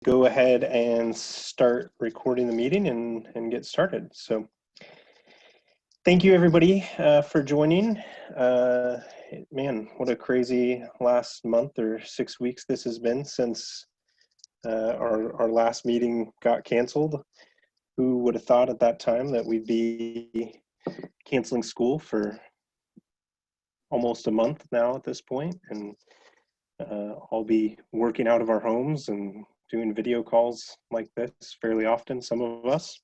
go ahead and start recording the meeting and get started. So thank you everybody for joining. Man, what a crazy last month or 6 weeks this has been since our last meeting got canceled. Who would have thought at that time that we'd be canceling school for almost a month now at this point, and I'll be working out of our homes and doing video calls like this fairly often, some of us.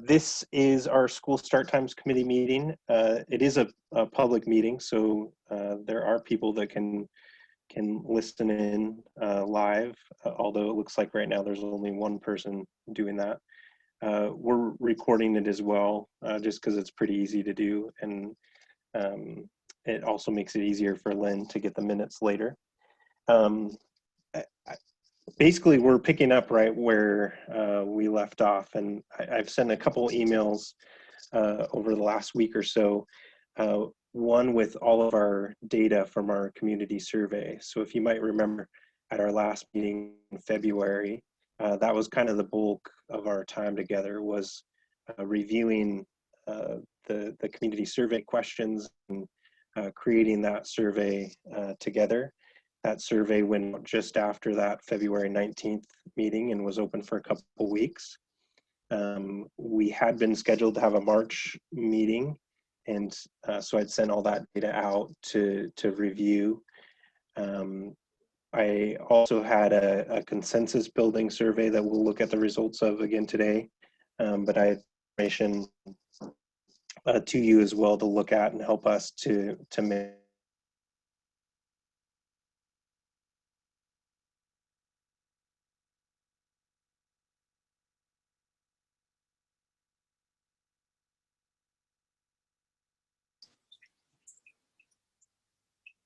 This is our school start times committee meeting. It is a public meeting, so there are people that can listen in live, although it looks like right now there's only one person doing that. We're recording it as well, just because it's pretty easy to do, and it also makes it easier for Lynn to get the minutes later. Basically, we're picking up right where we left off, and I've sent a couple emails over the last week or so, one with all of our data from our community survey. So if you might remember at our last meeting in February, that was kind of the bulk of our time together, was reviewing the community survey questions and creating that survey together. That survey went out just after that February 19th meeting and was open for a couple of weeks. We had been scheduled to have a March meeting, and so I'd sent all that data out to review. I also had a consensus building survey that we'll look at the results of again today, but I had information to you as well to look at and help us to make.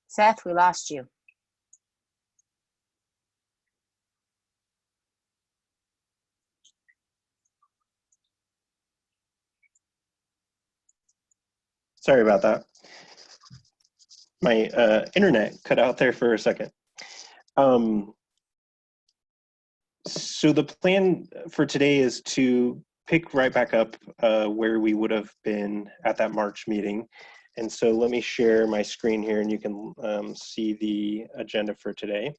Seth, we lost you. Sorry about that. My internet cut out there for a second. So the plan for today is to pick right back up where we would have been at that March meeting. And so let me share my screen here and you can see the agenda for today.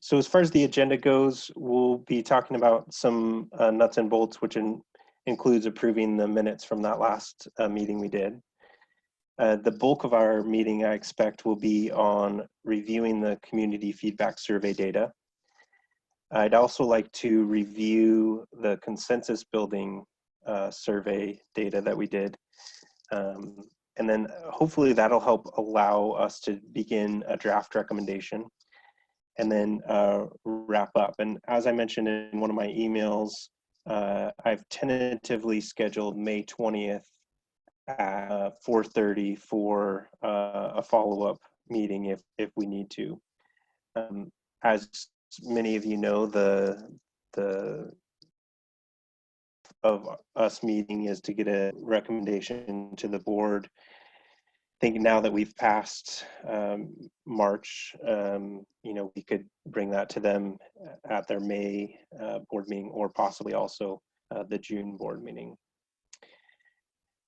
So as far as the agenda goes, we'll be talking about some nuts and bolts, which includes approving the minutes from that last meeting we did. The bulk of our meeting, I expect, will be on reviewing the community feedback survey data. I'd also like to review the consensus building survey data that we did. And then hopefully that'll help allow us to begin a draft recommendation and then wrap up. And as I mentioned in one of my emails, I've tentatively scheduled May 20th at 4:30 for a follow-up meeting if we need to. As many of you know, the of us meeting is to get a recommendation to the board. I think now that we've passed March, we could bring that to them at their May board meeting, or possibly also the June board meeting.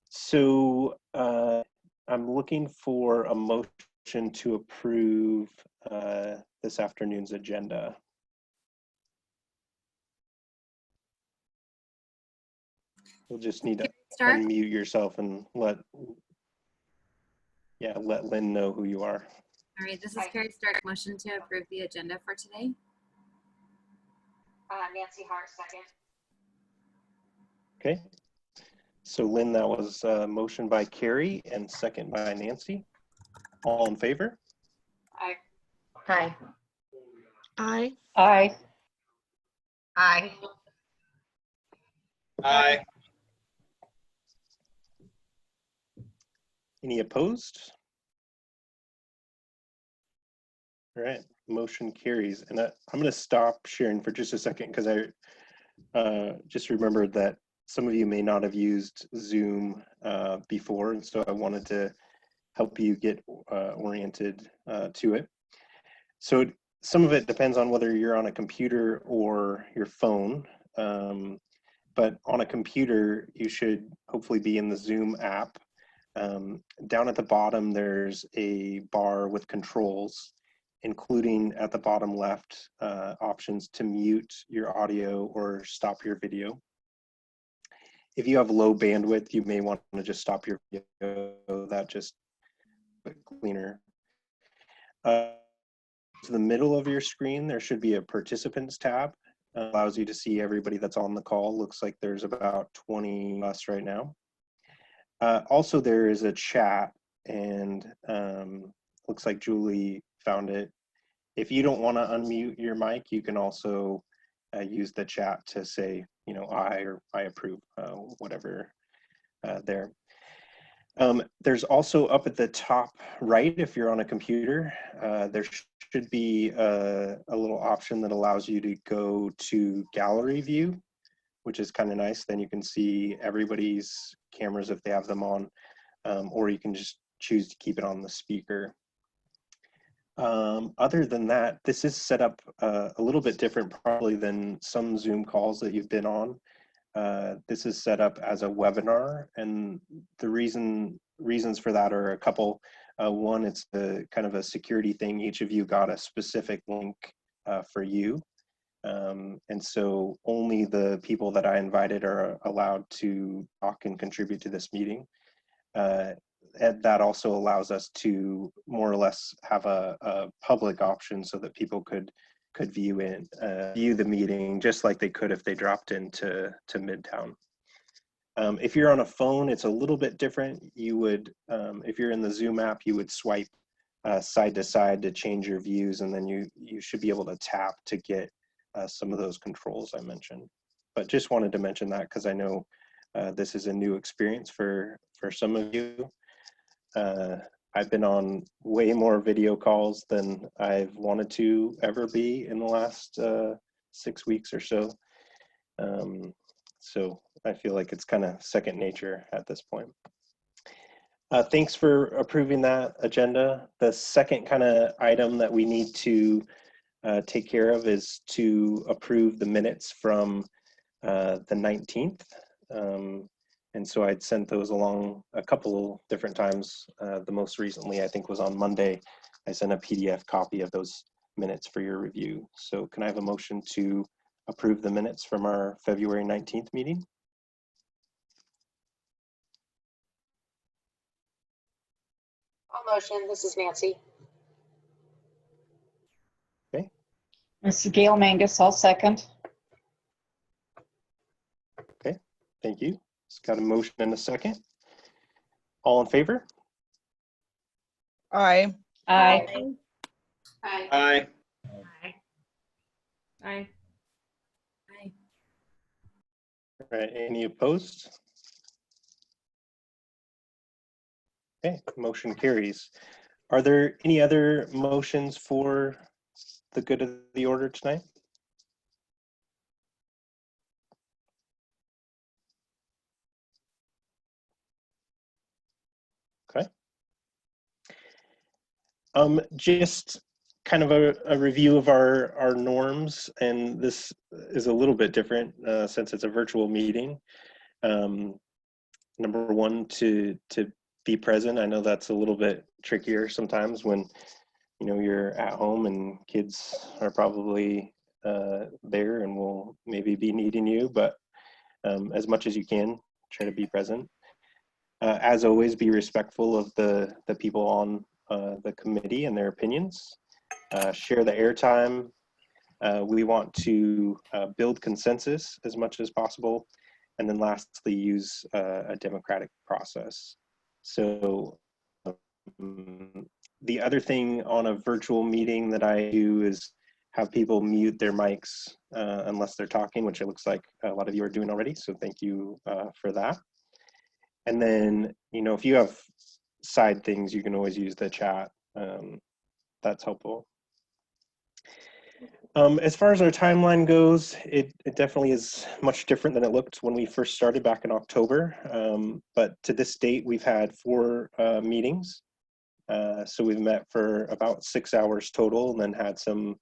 So I'm looking for a motion to approve this afternoon's agenda. You'll just need to unmute yourself and let Lynn know who you are. All right, this is Carrie Stark. Motion to approve the agenda for today. Nancy Hart, second. Okay. So Lynn, that was a motion by Carrie and second by Nancy. All in favor? Aye. Hi. Aye. Aye. Aye. Aye. Any opposed? All right, motion carries. And I'm going to stop sharing for just a second because I just remembered that some of you may not have used Zoom before, and so I wanted to help you get oriented to it. So some of it depends on whether you're on a computer or your phone, but on a computer, you should hopefully be in the Zoom app. Down at the bottom, there's a bar with controls, including at the bottom left, options to mute your audio or stop your video. If you have low bandwidth, you may want to just stop your video. That just cleaner. To the middle of your screen, there should be a participants tab. Allows you to see everybody that's on the call. Looks like there's about 20 of us right now. Also, there is a chat, and looks like Julie found it. If you don't want to unmute your mic, you can also use the chat to say, you know, I or I approve, whatever there. There's also up at the top right, if you're on a computer, there should be a little option that allows you to go to gallery view, which is kind of nice. Then you can see everybody's cameras if they have them on, or you can just choose to keep it on the speaker. Other than that, this is set up a little bit different probably than some Zoom calls that you've been on. This is set up as a webinar, and the reasons for that are a couple. One, it's kind of a security thing. Each of you got a specific link for you. And so only the people that I invited are allowed to talk and contribute to this meeting. And that also allows us to more or less have a public option so that people could view the meeting just like they could if they dropped into Midtown. If you're on a phone, it's a little bit different. You would, if you're in the Zoom app, you would swipe side to side to change your views, and then you should be able to tap to get some of those controls I mentioned. But just wanted to mention that because I know this is a new experience for some of you. I've been on way more video calls than I've wanted to ever be in the last 6 weeks or so. So I feel like it's kind of second nature at this point. Thanks for approving that agenda. The second kind of item that we need to take care of is to approve the minutes from the 19th. And so I'd sent those along a couple different times. The most recently, I think, was on Monday. I sent a PDF copy of those minutes for your review. So can I have a motion to approve the minutes from our February 19th meeting? I'll motion. This is Nancy. Okay. This is Gail Mangus. I'll second. Okay, thank you. It's got a motion and a second. All in favor? Aye. Aye. Aye. Aye. Aye. All right, any opposed? Okay, motion carries. Are there any other motions for the good of the order tonight? Okay. Just kind of a review of our norms, and this is a little bit different since it's a virtual meeting. Number one, to be present. I know that's a little bit trickier sometimes when you're at home and kids are probably there and will maybe be needing you, but as much as you can, try to be present. As always, be respectful of the people on the committee and their opinions. Share the airtime. We want to build consensus as much as possible. And then lastly, use a democratic process. So the other thing on a virtual meeting that I do is have people mute their mics unless they're talking, which it looks like a lot of you are doing already. So thank you for that. And then, if you have side things, you can always use the chat. That's helpful. As far as our timeline goes, it definitely is much different than it looked when we first started back in October. But to this date, we've had 4 meetings. So we've met for about 6 hours total and then had some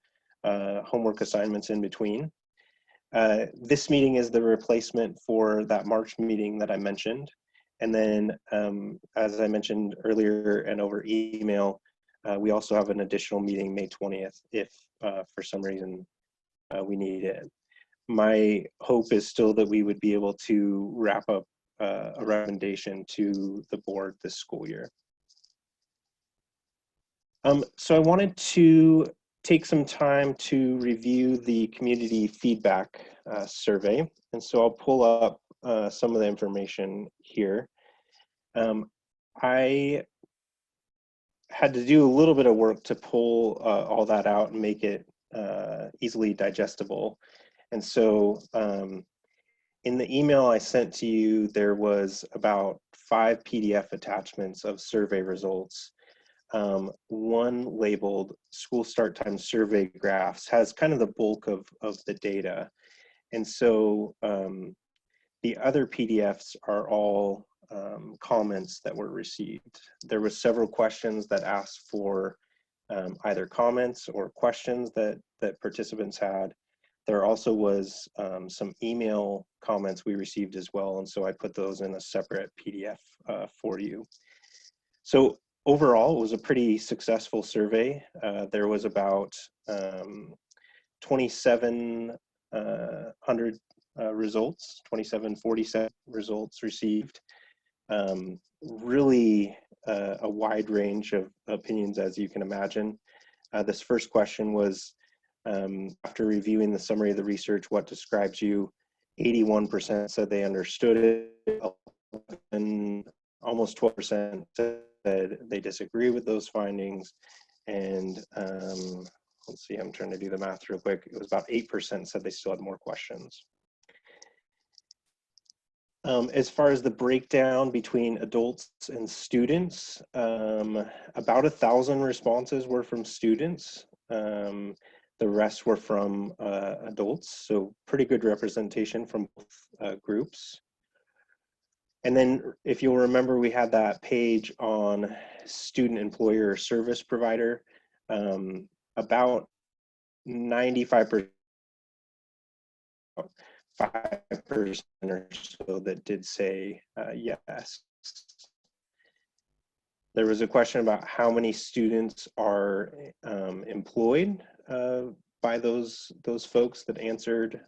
homework assignments in between. This meeting is the replacement for that March meeting that I mentioned. And then, as I mentioned earlier and over email, we also have an additional meeting May 20th if for some reason we need it. My hope is still that we would be able to wrap up a recommendation to the board this school year. So I wanted to take some time to review the community feedback survey. And so I'll pull up some of the information here. I had to do a little bit of work to pull all that out and make it easily digestible. And so in the email I sent to you, there was about 5 PDF attachments of survey results. One labeled school start time survey graphs has kind of the bulk of the data. And so the other PDFs are all comments that were received. There were several questions that asked for either comments or questions that participants had. There also was some email comments we received as well. And so I put those in a separate PDF for you. So overall, it was a pretty successful survey. There was about 2,700 results, 2,747 results received. Really a wide range of opinions, as you can imagine. This first question was, after reviewing the summary of the research, what describes you? 81% said they understood it, and almost 12% said they disagree with those findings, and let's see, I'm trying to do the math real quick. It was about 8% said they still had more questions. As far as the breakdown between adults and students, about 1,000 responses were from students. The rest were from adults, so pretty good representation from both groups. And then if you'll remember, we had that page on student employer or service provider. About 95%, 5% or so that did say yes. There was a question about how many students are employed by those folks that answered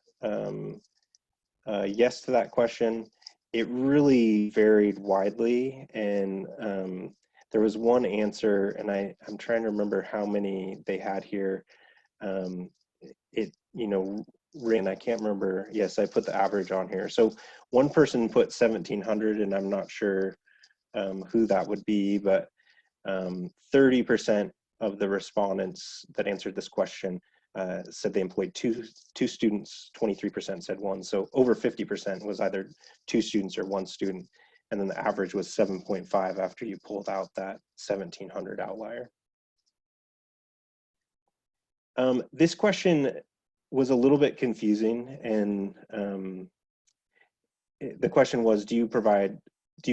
yes to that question. It really varied widely, and there was one answer, and I'm trying to remember how many they had here. It, you know, and I can't remember. Yes, I put the average on here. So one person put 1,700, and I'm not sure who that would be, but 30% of the respondents that answered this question said they employed two students, 23% said one. So over 50% was either 2 students or 1 student. And then the average was 7.5 after you pulled out that 1,700 outlier. This question was a little bit confusing, and the question was, do you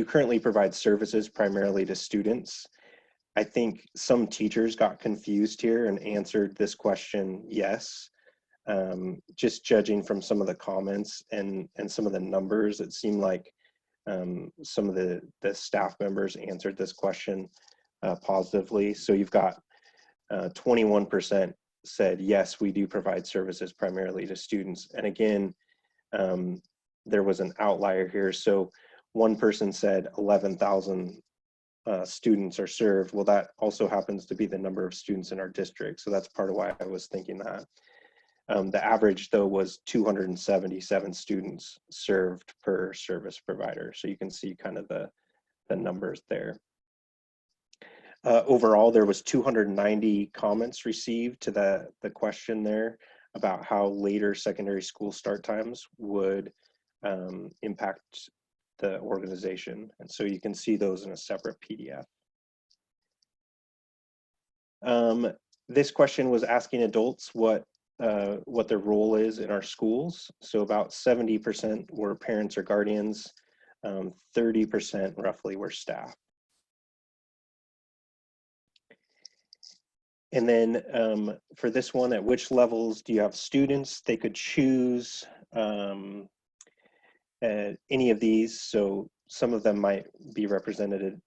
currently provide services primarily to students? I think some teachers got confused here and answered this question yes. Just judging from some of the comments and some of the numbers, it seemed like some of the staff members answered this question positively. So you've got 21% said, yes, we do provide services primarily to students. And again, there was an outlier here. So one person said 11,000 students are served. Well, that also happens to be the number of students in our district. So that's part of why I was thinking that. The average, though, was 277 students served per service provider. So you can see kind of the numbers there. Overall, there was 290 comments received to the question there about how later secondary school start times would impact the organization. And so you can see those in a separate PDF. This question was asking adults what what their role is in our schools. So about 70% were parents or guardians, 30% roughly were staff. And then for this one, at which levels do you have students? They could choose any of these. So some of them might be represented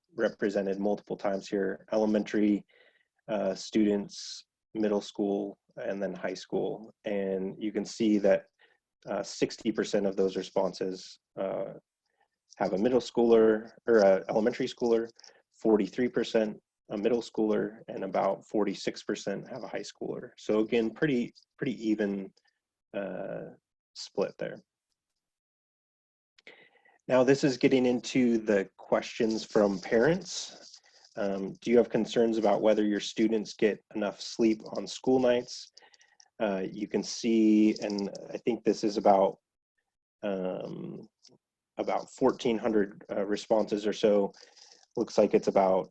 multiple times here. Elementary students, middle school, and then high school. And you can see that 60% of those responses have a middle schooler or a elementary schooler, 43% a middle schooler, and about 46% have a high schooler. So again, pretty even split there. Now this is getting into the questions from parents. Do you have concerns about whether your students get enough sleep on school nights? You can see, and I think this is about 1,400 responses or so. Looks like it's about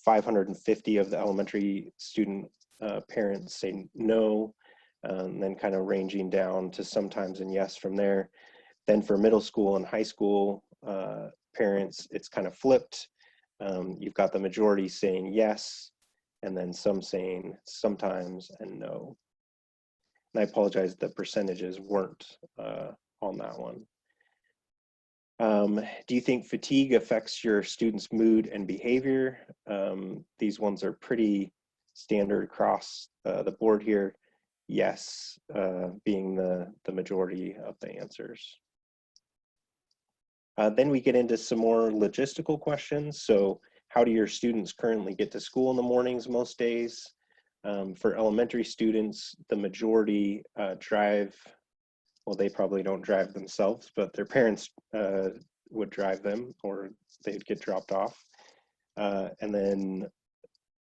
550 of the elementary student parents say no, and then kind of ranging down to sometimes and yes from there. Then for middle school and high school parents, it's kind of flipped. You've got the majority saying yes, and then some saying sometimes and no. And I apologize, the percentages weren't on that one. Do you think fatigue affects your students' mood and behavior? These ones are pretty standard across the board here. Yes, being the majority of the answers. Then we get into some more logistical questions. So how do your students currently get to school in the mornings most days? For elementary students, the majority drive. Well, they probably don't drive themselves, but their parents would drive them, or they'd get dropped off. And then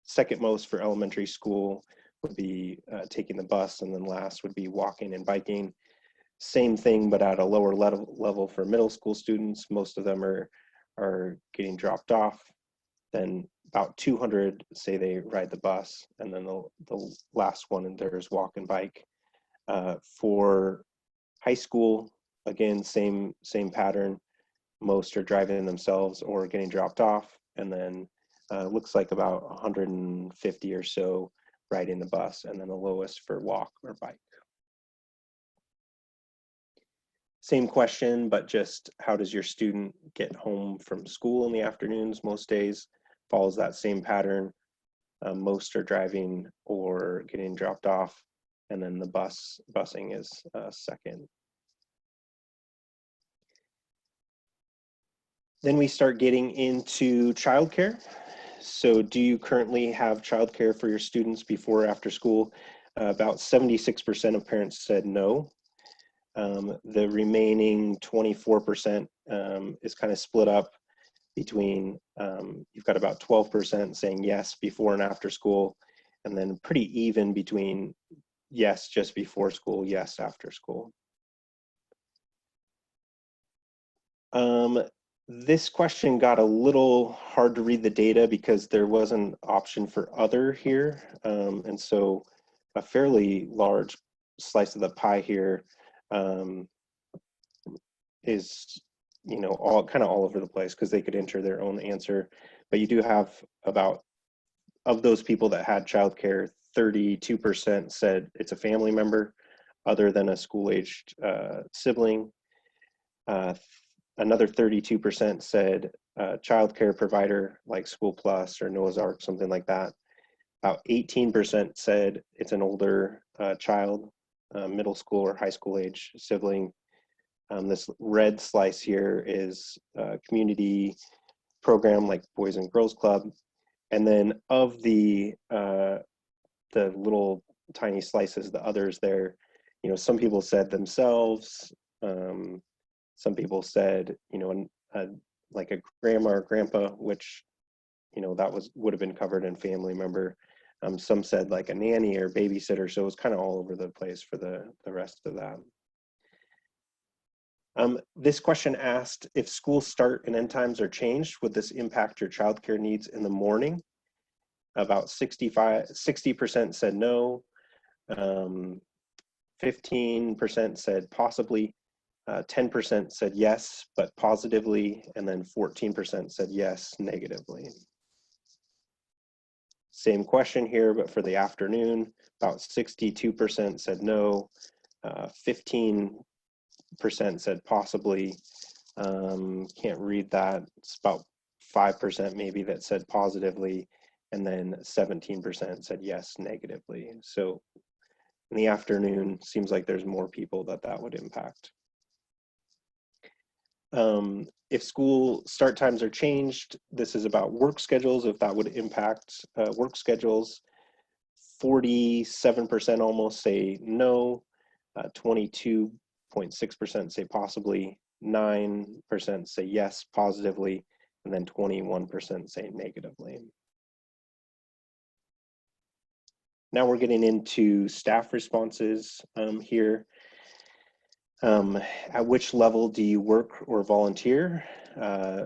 second most for elementary school would be taking the bus, and then last would be walking and biking. Same thing, but at a lower level for middle school students. Most of them are getting dropped off. Then about 200 say they ride the bus, and then the last one in there is walk and bike. For high school, again, same pattern. Most are driving themselves or getting dropped off, and then looks like about 150 or so riding the bus, and then the lowest for walk or bike. Same question, but just how does your student get home from school in the afternoons? Most days follows that same pattern. Most are driving or getting dropped off, and then the busing is second. Then we start getting into childcare. So do you currently have childcare for your students before or after school? About 76% of parents said no. The remaining 24% is kind of split up between, you've got about 12% saying yes before and after school, and then pretty even between yes just before school, yes after school. This question got a little hard to read the data because there was an option for other here. And so a fairly large slice of the pie here is, you know, all over the place because they could enter their own answer. But you do have about, of those people that had childcare, 32% said it's a family member other than a school-aged sibling. Another 32% said childcare provider like School Plus or Noah's Ark, something like that. About 18% said it's an older child, middle school or high school age sibling. This red slice here is a community program like Boys and Girls Club. And then of the little tiny slices, the others there, you know, some people said themselves, some people said, you know, like a grandma or grandpa, which, you know, that would have been covered in family member. Some said like a nanny or babysitter, so it was kind of all over the place for the rest of that. This question asked, if school start and end times are changed, would this impact your childcare needs in the morning? About 60% said no. 15% said possibly, 10% said yes, but positively, and then 14% said yes, negatively. Same question here, but for the afternoon, about 62% said no, 15% said possibly, can't read that, it's about 5% maybe that said positively, and then 17% said yes, negatively. So in the afternoon, seems like there's more people that would impact. If school start times are changed, this is about work schedules, if that would impact work schedules. 47% almost say no, 22.6% say possibly, 9% say yes, positively, and then 21% say negatively. Now we're getting into staff responses here. At which level do you work or volunteer?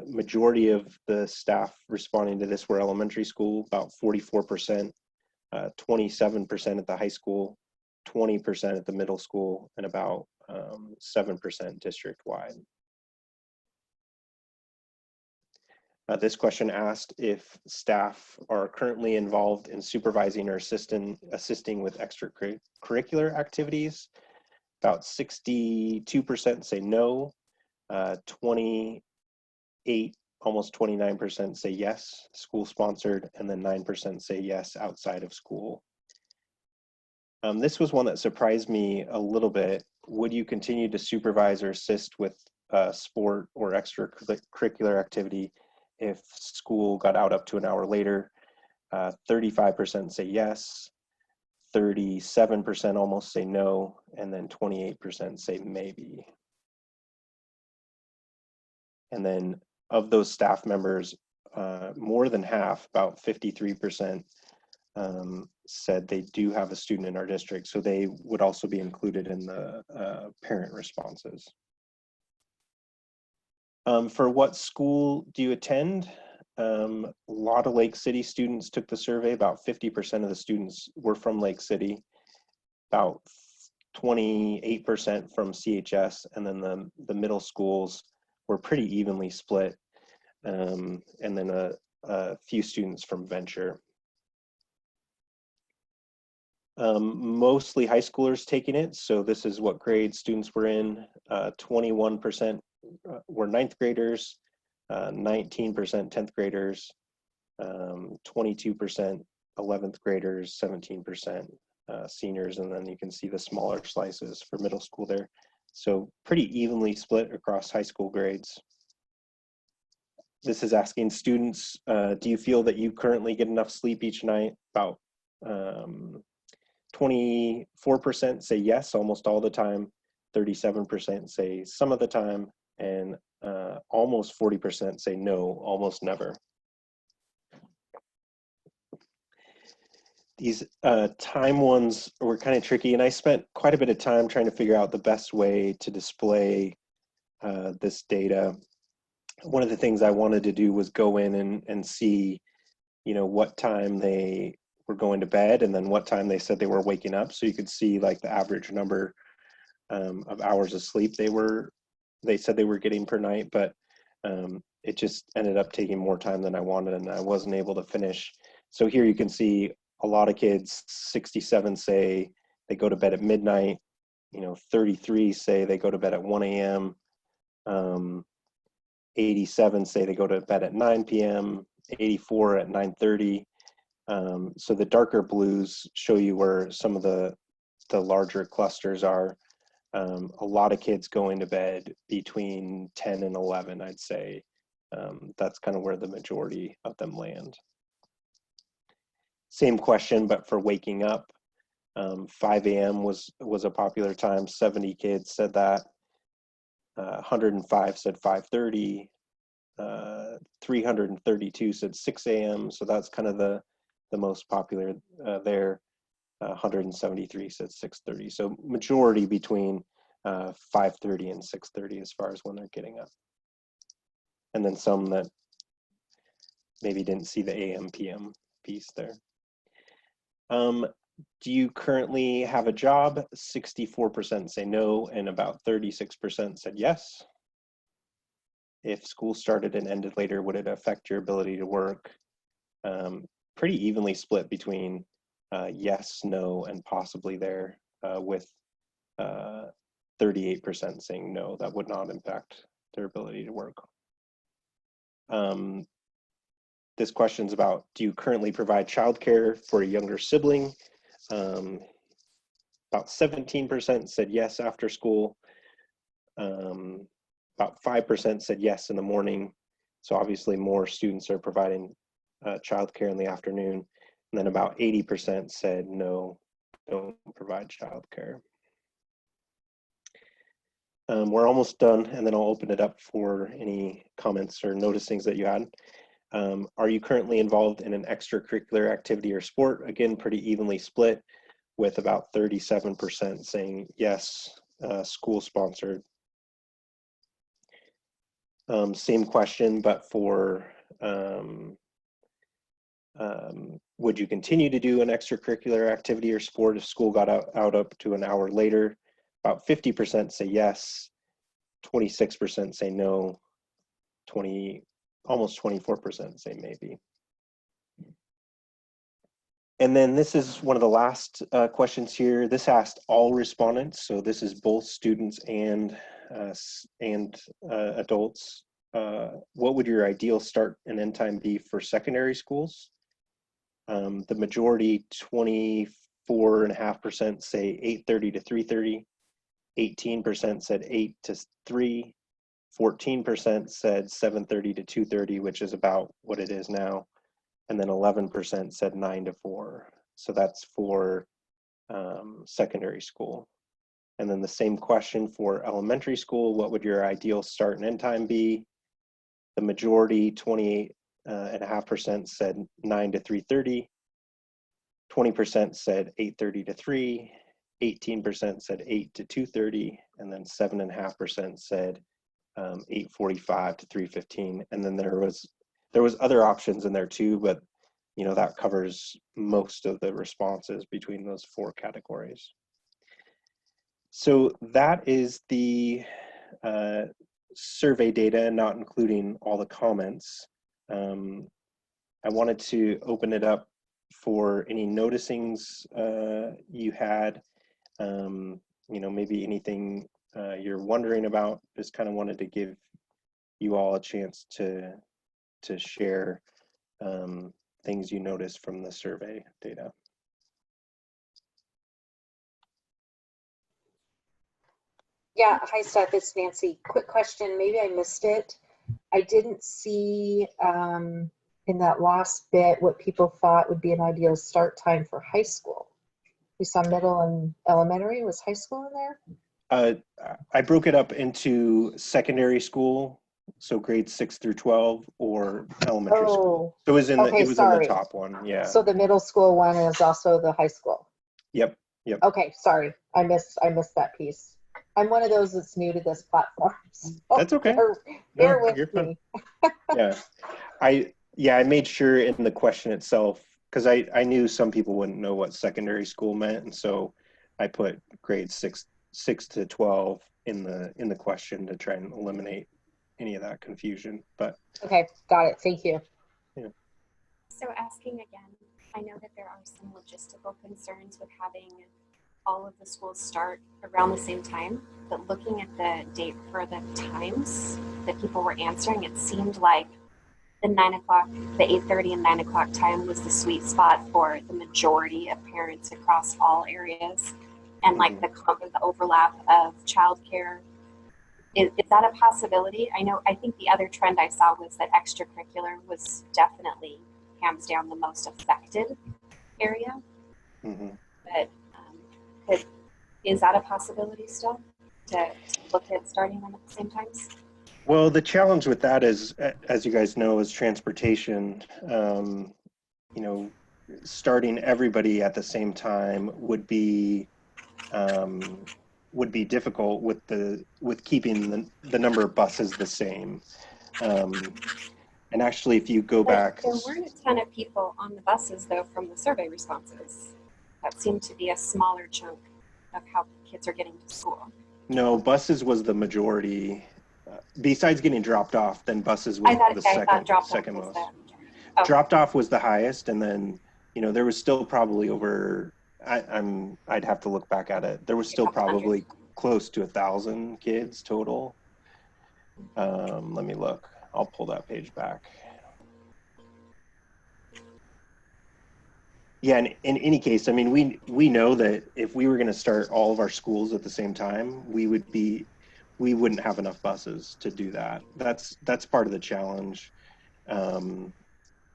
Majority of the staff responding to this were elementary school, about 44%, 27% at the high school, 20% at the middle school, and about 7% district-wide. This question asked if staff are currently involved in supervising or assisting with extracurricular activities. About 62% say no, 28, almost 29% say yes, school sponsored, and then 9% say yes, outside of school. This was one that surprised me a little bit. Would you continue to supervise or assist with sport or extracurricular activity if school got out up to an hour later? 35% say yes, 37% almost say no, and then 28% say maybe. And then of those staff members, more than half, about 53%, said they do have a student in our district, so they would also be included in the parent responses. For what school do you attend? A lot of Lake City students took the survey. About 50% of the students were from Lake City, about 28% from CHS, and then the middle schools were pretty evenly split, and then a few students from Venture. Mostly high schoolers taking it, so this is what grade students were in. 21% were 9th graders, 19% 10th graders, 22% 11th graders, 17% seniors, and then you can see the smaller slices for middle school there. So pretty evenly split across high school grades. This is asking students, do you feel that you currently get enough sleep each night? About 24% say yes, almost all the time, 37% say some of the time, and almost 40% say no, almost never. These time ones were kind of tricky, and I spent quite a bit of time trying to figure out the best way to display this data. One of the things I wanted to do was go in and see, you know, what time they were going to bed and then what time they said they were waking up, so you could see like the average number of hours of sleep they said they were getting per night, but it just ended up taking more time than I wanted, and I wasn't able to finish. So here you can see a lot of kids, 67 say they go to bed at midnight, you know, 33 say they go to bed at 1 a.m., 87 say they go to bed at 9 p.m., 84 at 9:30. So the darker blues show you where some of the larger clusters are. A lot of kids going to bed between 10 and 11, I'd say. That's kind of where the majority of them land. Same question, but for waking up. 5 a.m. was a popular time. 70 kids said that. 105 said 5:30. 332 said 6 a.m. So that's kind of the most popular there. 173 said 6:30. So majority between 5:30 and 6:30 as far as when they're getting up. And then some that maybe didn't see the AM PM piece there. Do you currently have a job? 64% say no, and about 36% said yes. If school started and ended later, would it affect your ability to work? Pretty evenly split between yes, no, and possibly there, with 38% saying no, that would not impact their ability to work. This question is about, do you currently provide childcare for a younger sibling? About 17% said yes after school. About 5% said yes in the morning. So obviously more students are providing childcare in the afternoon. And then about 80% said no, don't provide childcare. We're almost done, and then I'll open it up for any comments or noticings that you had. Are you currently involved in an extracurricular activity or sport? Again, pretty evenly split, with about 37% saying yes, school sponsored. Same question, but for would you continue to do an extracurricular activity or sport if school got out up to an hour later? About 50% say yes, 26% say no, almost 24% say maybe. And then this is one of the last questions here. This asked all respondents, so this is both students and adults. What would your ideal start and end time be for secondary schools? The majority, 24.5%, say 8:30 to 3:30. 18% said 8 to 3. 14% said 7:30 to 2:30, which is about what it is now. And then 11% said 9 to 4. So that's for secondary school. And then the same question for elementary school, what would your ideal start and end time be? The majority, 28.5%, said 9 to 3:30. 20% said 8:30 to 3. 18% said 8 to 2:30. And then 7.5% said 8:45 to 3:15. And then there was other options in there too, but you know, that covers most of the responses between those 4 categories. So that is the survey data, not including all the comments. I wanted to open it up for any noticings you had, you know, maybe anything you're wondering about. Just kind of wanted to give you all a chance to share things you noticed from the survey data. Yeah, hi Seth, it's Nancy. Quick question, maybe I missed it. I didn't see in that last bit what people thought would be an ideal start time for high school. We saw middle and elementary. Was high school in there? I broke it up into secondary school, so grades 6 through 12, or elementary school. So it was in okay, in the top one, yeah. So the middle school one is also the high school. Yep. Okay, sorry, I missed that piece. I'm one of those that's new to this platform. So that's okay. Bear with me. Yeah, I made sure in the question itself, because I knew some people wouldn't know what secondary school meant, and so I put grades 6 to 12 in the question to try and eliminate any of that confusion. But okay, got it. Thank you. Yeah. So asking again, I know that there are some logistical concerns with having all of the schools start around the same time, but looking at the date for the times that people were answering, it seemed like the 9 o'clock, the 8:30 and 9 o'clock time was the sweet spot for the majority of parents across all areas. And like the overlap of childcare, is that a possibility? I think the other trend I saw was that extracurricular was definitely hands down the most affected area. But is that a possibility still to look at starting them at the same times? Well, the challenge with that is, as you guys know, is transportation. You know, starting everybody at the same time would be difficult with keeping the number of buses the same. And actually, if you go back, there weren't a ton of people on the buses though from the survey responses. That seemed to be a smaller chunk of how kids are getting to school. No, buses was the majority. Besides getting dropped off, then buses was I thought the dropped off second was most. the. Okay. Dropped off was the highest, and then there was still probably over. I'd have to look back at it. There was still couple hundred. probably close to 1,000 kids total. Let me look. I'll pull that page back. Yeah, and in any case, I mean, we know that if we were going to start all of our schools at the same time, we wouldn't have enough buses to do that. That's part of the challenge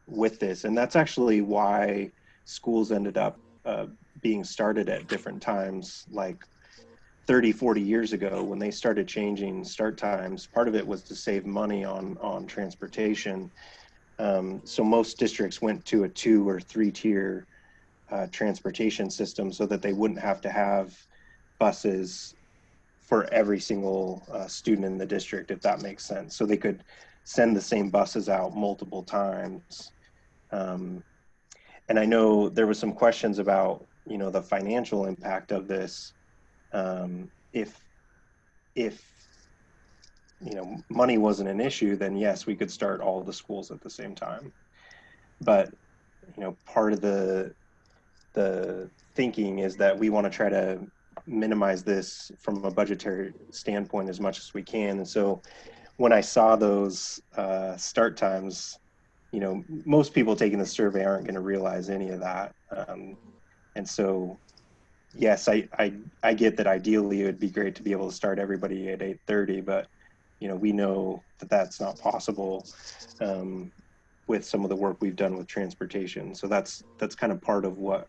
with this, and that's actually why schools ended up being started at different times, like 30, 40 years ago when they started changing start times. Part of it was to save money on transportation. So most districts went to a 2 or 3 tier transportation system so that they wouldn't have to have buses for every single student in the district, if that makes sense. So they could send the same buses out multiple times. And I know there was some questions about, the financial impact of this. If money wasn't an issue, then yes, we could start all the schools at the same time. But part of the thinking is that we want to try to minimize this from a budgetary standpoint as much as we can. And so when I saw those start times, most people taking the survey aren't going to realize any of that. And so, yes, I get that ideally it would be great to be able to start everybody at 8:30, but we know that that's not possible with some of the work we've done with transportation. So that's kind of part of what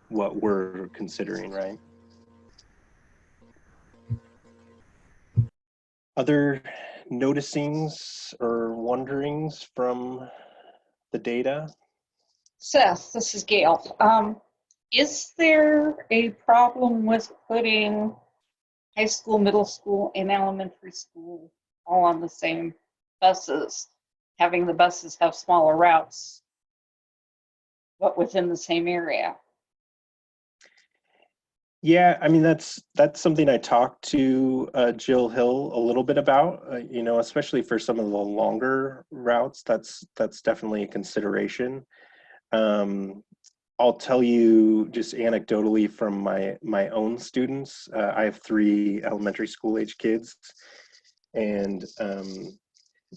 we're considering, right? Other noticings or wonderings from the data? Seth, this is Gail. Is there a problem with putting high school, middle school, and elementary school all on the same buses, having the buses have smaller routes, but within the same area? Yeah, I mean, that's something I talked to Jill Hill a little bit about, especially for some of the longer routes. That's definitely a consideration. I'll tell you just anecdotally from my own students. I have 3 elementary school age kids, and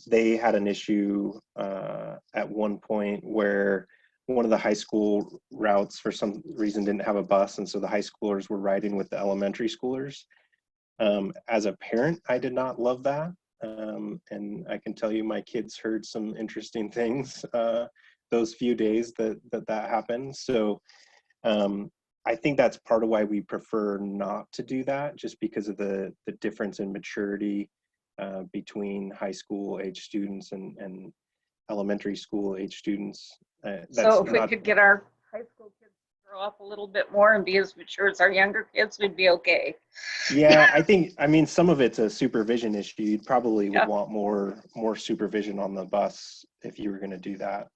they had an issue at one point where one of the high school routes for some reason didn't have a bus, and so the high schoolers were riding with the elementary schoolers. As a parent, I did not love that, and I can tell you my kids heard some interesting things those few days that happened. So I think that's part of why we prefer not to do that, just because of the difference in maturity between high school age students and elementary school age students. So if we could get our high school kids to grow up a little bit more and be as mature as our younger kids, we'd be okay. Yeah, I mean, some of it's a supervision issue. You'd probably would want more supervision on the bus if you were going to do that.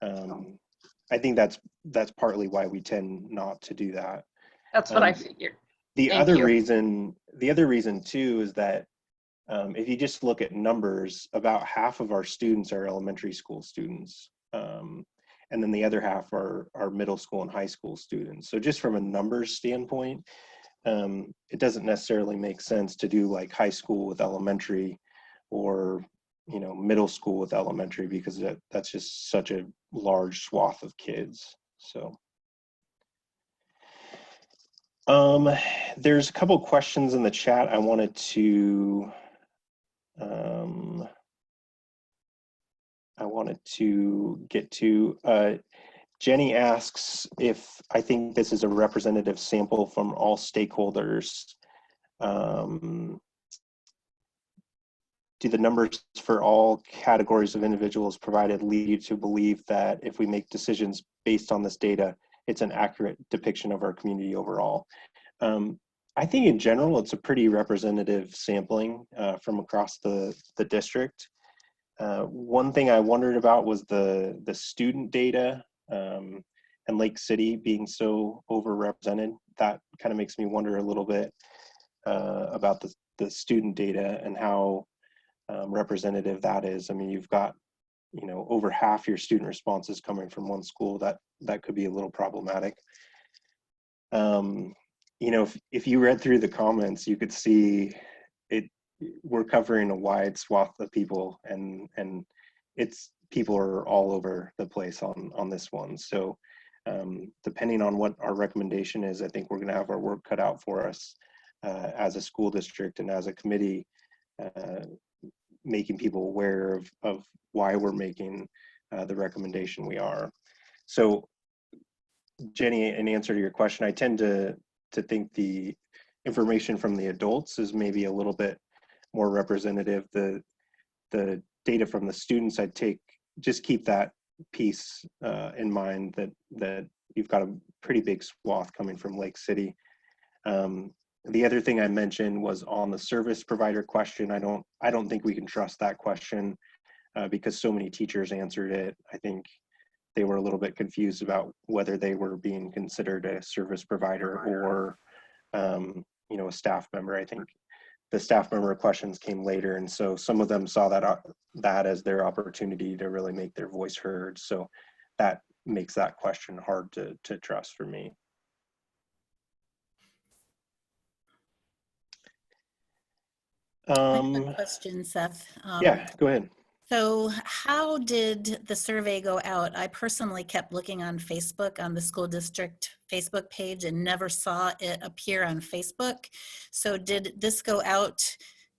I think that's partly why we tend not to do that. That's what I figured. The other reason too is that if you just look at numbers, about half of our students are elementary school students, and then the other half are middle school and high school students. So just from a numbers standpoint, it doesn't necessarily make sense to do like high school with elementary, or middle school with elementary, because that's just such a large swath of kids. So there's a couple questions in the chat I wanted to get to. Jenny asks if I think this is a representative sample from all stakeholders. Do the numbers for all categories of individuals provided lead you to believe that if we make decisions based on this data, it's an accurate depiction of our community overall? I think in general, it's a pretty representative sampling from across the district. One thing I wondered about was the student data, and and Lake City being so overrepresented, that kind of makes me wonder a little bit about the student data and how representative that is. I mean, you've got, you know, over half your student responses coming from one school. That could be a little problematic. You know, if you read through the comments, you could see it. We're covering a wide swath of people, and it's people are all over the place on this one. So depending on what our recommendation is, I think we're going to have our work cut out for us as a school district and as a committee, making people aware of why we're making the recommendation we are. So Jenny, in answer to your question, I tend to think the information from the adults is maybe a little bit more representative. The data from the students, I'd just keep that piece in mind, that you've got a pretty big swath coming from Lake City. The other thing I mentioned was on the service provider question. I don't think we can trust that question because so many teachers answered it. I think they were a little bit confused about whether they were being considered a service provider or you know, a staff member. I think the staff member questions came later, and so some of them saw that as their opportunity to really make their voice heard. So that makes that question hard to trust for me. I have a question, Seth. Yeah, go ahead. So how did the survey go out? I personally kept looking on Facebook, on the school district Facebook page, and never saw it appear on Facebook. So did this go out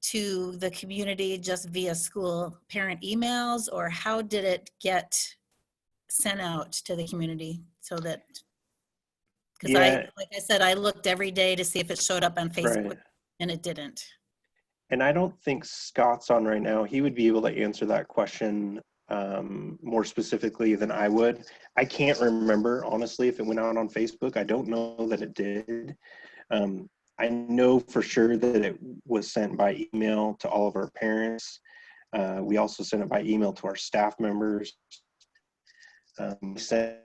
to the community just via school parent emails, or how did it get sent out to the community? So that, because like I said, I looked every day to see if it showed up on Facebook, right, and it didn't. And I don't think Scott's on right now. He would be able to answer that question more specifically than I would. I can't remember, honestly, if it went out on Facebook. I don't know that it did. I know for sure that it was sent by email to all of our parents. We also sent it by email to our staff members. We sent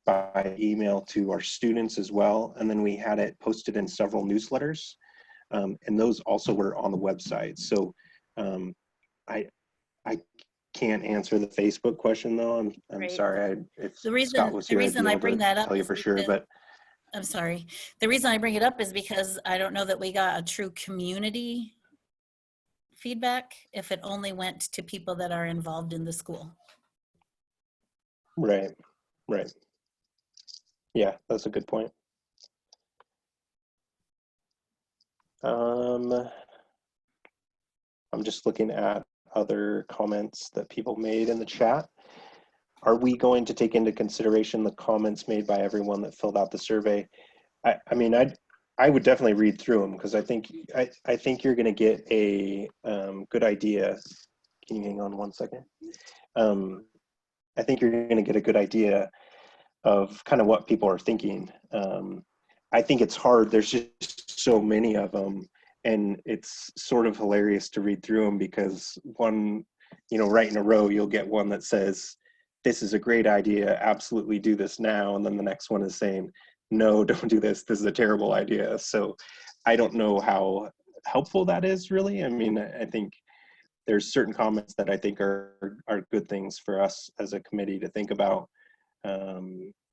by email to our students as well. And then we had it posted in several newsletters. And those also were on the website. So I can't answer the Facebook question though. I'm right. Sorry. If Scott was here, I'd be able to tell you for sure. But I'm sorry. The reason I bring it up is because I don't know that we got a true community feedback if it only went to people that are involved in the school. Right. Right. Yeah, that's a good point. I'm just looking at other comments that people made in the chat. Are we going to take into consideration the comments made by everyone that filled out the survey? I mean, I would definitely read through them because I think you're going to get a good idea. Can you hang on one second? I think you're going to get a good idea of kind of what people are thinking. I think it's hard. There's just so many of them, and it's sort of hilarious to read through them because one, you know, right in a row, you'll get one that says, "This is a great idea. Absolutely do this now." And then the next one is saying, "No, don't do this. This is a terrible idea." So I don't know how helpful that is really. I mean, I think there's certain comments that I think are good things for us as a committee to think about.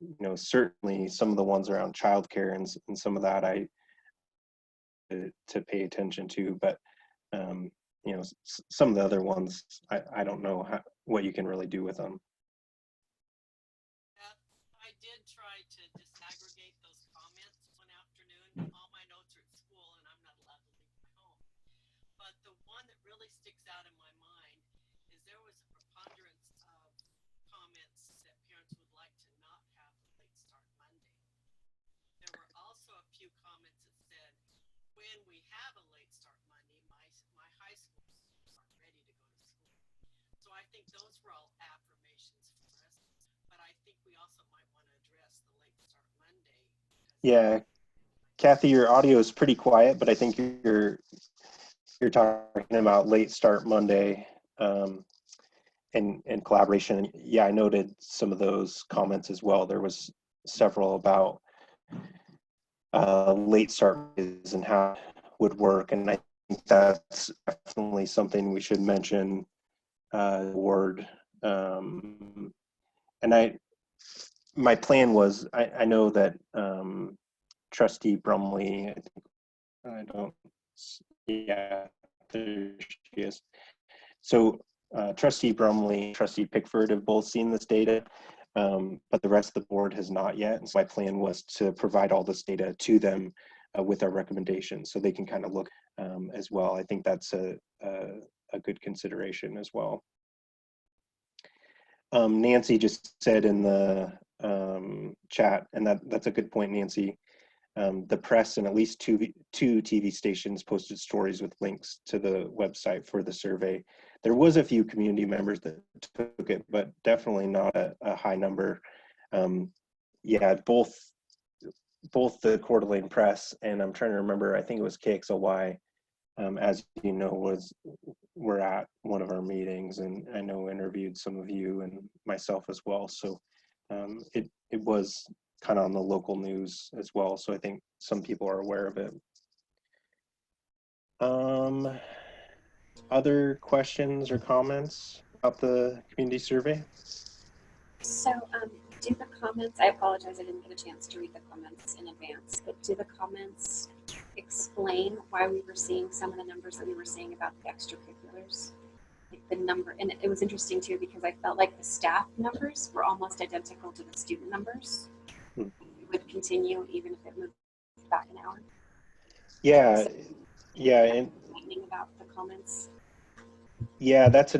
You know, certainly some of the ones around childcare and some of that to pay attention to, but you know, some of the other ones, I don't know what you can really do with them. I did try to disaggregate those comments one afternoon. All my notes are at school and I'm not allowed to leave my home. But the one that really sticks out in my mind is there was a preponderance of comments that parents would like to not have a late start Monday. There were also a few comments that said, when we have a late start Monday, my high schools aren't ready to go to school. So I think those were all affirmations for us. But I think we also might want to address the late start Monday. Yeah, Kathy, your audio is pretty quiet, but I think you're talking about late start Monday and collaboration. Yeah, I noted some of those comments as well. There was several about late start and how it would work, and I think that's definitely something we should mention. Word, and my plan was, I know that Trustee Brumley, I don't, yeah, there she is. So Trustee Brumley, Trustee Pickford have both seen this data, but the rest of the board has not yet. And so my plan was to provide all this data to them with our recommendations so they can kind of look as well. I think that's a good consideration as well. Nancy just said in the chat, and that's a good point, Nancy. The press and at least two TV stations posted stories with links to the website for the survey. There was a few community members that took it, but definitely not a high number. Yeah, both the Coeur d'Alene Press and I'm trying to remember, I think it was KXLY, as you know, were at one of our meetings, and I know interviewed some of you and myself as well. So it was kind of on the local news as well. So I think some people are aware of it. Other questions or comments about the community survey? So, do the comments, I apologize, I didn't get a chance to read the comments in advance, but do the comments explain why we were seeing some of the numbers that we were seeing about the extracurriculars? Like the number, and it was interesting too, because I felt like the staff numbers were almost identical to the student numbers. It would continue even if it moved back an hour. Yeah, So, yeah, and about the comments. yeah, that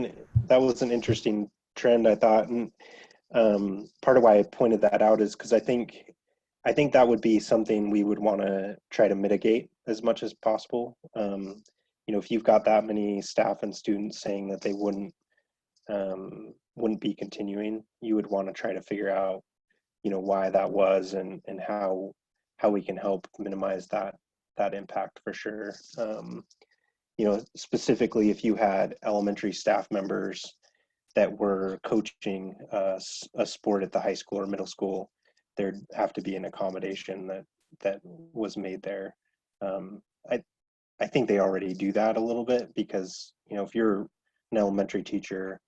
was an interesting trend, I thought, and part of why I pointed that out is because I think that would be something we would want to try to mitigate as much as possible. You know, if you've got that many staff and students saying that they wouldn't be continuing, you would want to try to figure out, you know, why that was and how we can help minimize that impact for sure. You know, specifically if you had elementary staff members that were coaching a sport at the high school or middle school, there'd have to be an accommodation that was made there. I think they already do that a little bit because, you know, if you're an elementary teacher,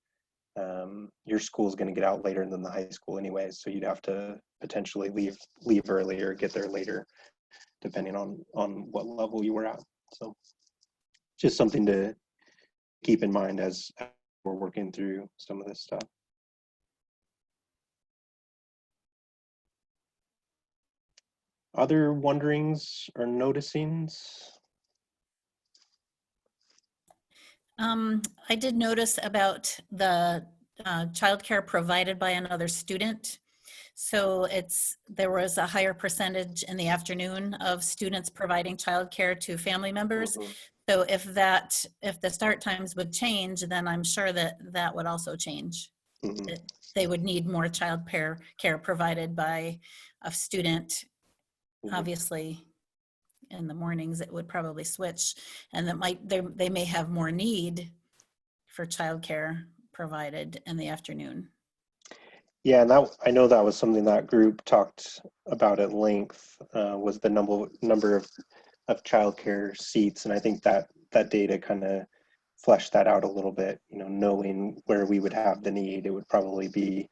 your school is going to get out later than the high school anyway, so you'd have to potentially leave earlier, get there later, depending on what level you were at. So just something to keep in mind as we're working through some of this stuff. Other wonderings or noticings? I did notice about the childcare provided by another student. So there was a higher percentage in the afternoon of students providing childcare to family members. Mm-hmm. So if the start times would change, then I'm sure that would also change. Mm-hmm. They would need more child care provided by a student. Mm-hmm. Obviously, in the mornings it would probably switch, and they may have more need for childcare provided in the afternoon. Yeah, and I know that was something that group talked about at length, was the number of childcare seats, and I think that data kind of fleshed that out a little bit. You know, knowing where we would have the need, it would probably be,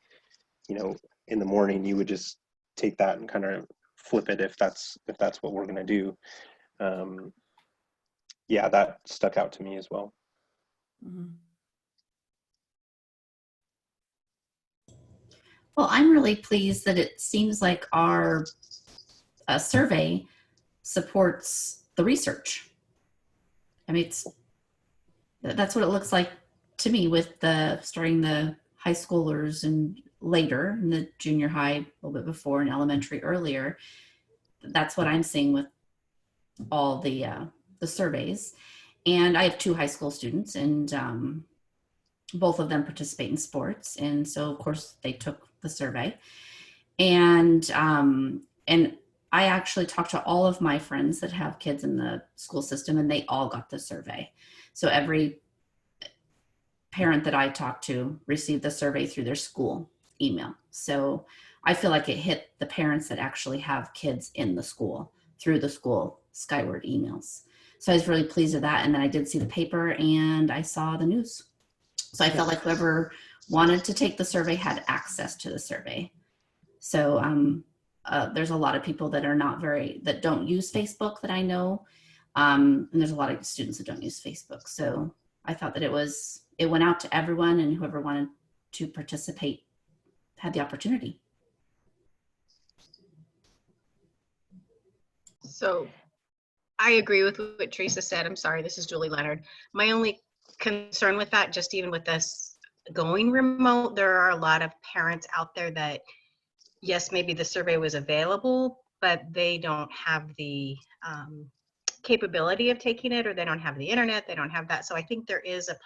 you know, in the morning you would just take that and kind of flip it if that's what we're going to do. Yeah, that stuck out to me as well. Mm-hmm. Well, I'm really pleased that it seems like our survey supports the research. I mean, that's what it looks like to me with starting the high schoolers and later in the junior high, a little bit before, and elementary earlier. That's what I'm seeing with all the surveys. And I have 2 high school students, and both of them participate in sports. And so of course they took the survey, and I actually talked to all of my friends that have kids in the school system, and they all got the survey. So every parent that I talked to received the survey through their school. email. So I feel like it hit the parents that actually have kids in the school through the school Skyward emails. So I was really pleased with that. And then I did see the paper and I saw the news. So I felt like whoever wanted to take the survey had access to the survey. So there's a lot of people that are that don't use Facebook that I know. And there's a lot of students that don't use Facebook. So I thought that it went out to everyone, and whoever wanted to participate had the opportunity. So I agree with what Teresa said. I'm sorry, this is Julie Leonard. My only concern with that, just even with us going remote, there are a lot of parents out there that, yes, maybe the survey was available, but they don't have the capability of taking it, or they don't have the internet, they don't have that. So I think there is a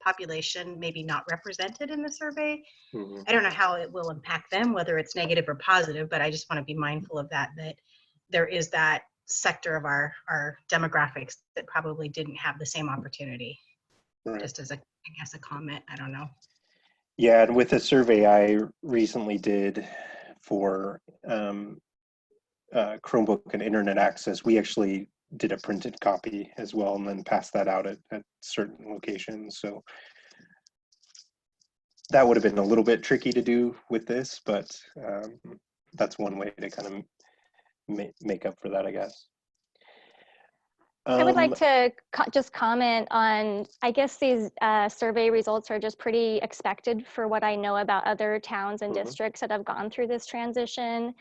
population maybe not represented in the survey. Mm-hmm. I don't know how it will impact them, whether it's negative or positive, but I just want to be mindful of that there is that sector of our demographics that probably didn't have the same opportunity. Right. Just as I guess a comment, I don't know. Yeah, and with a survey I recently did for Chromebook and internet access, we actually did a printed copy as well and then passed that out at certain locations. So that would have been a little bit tricky to do with this, but that's one way to kind of make up for that, I guess. I would like to just comment on, I guess these survey results are just pretty expected for what I know about other towns and districts that have gone through this transition.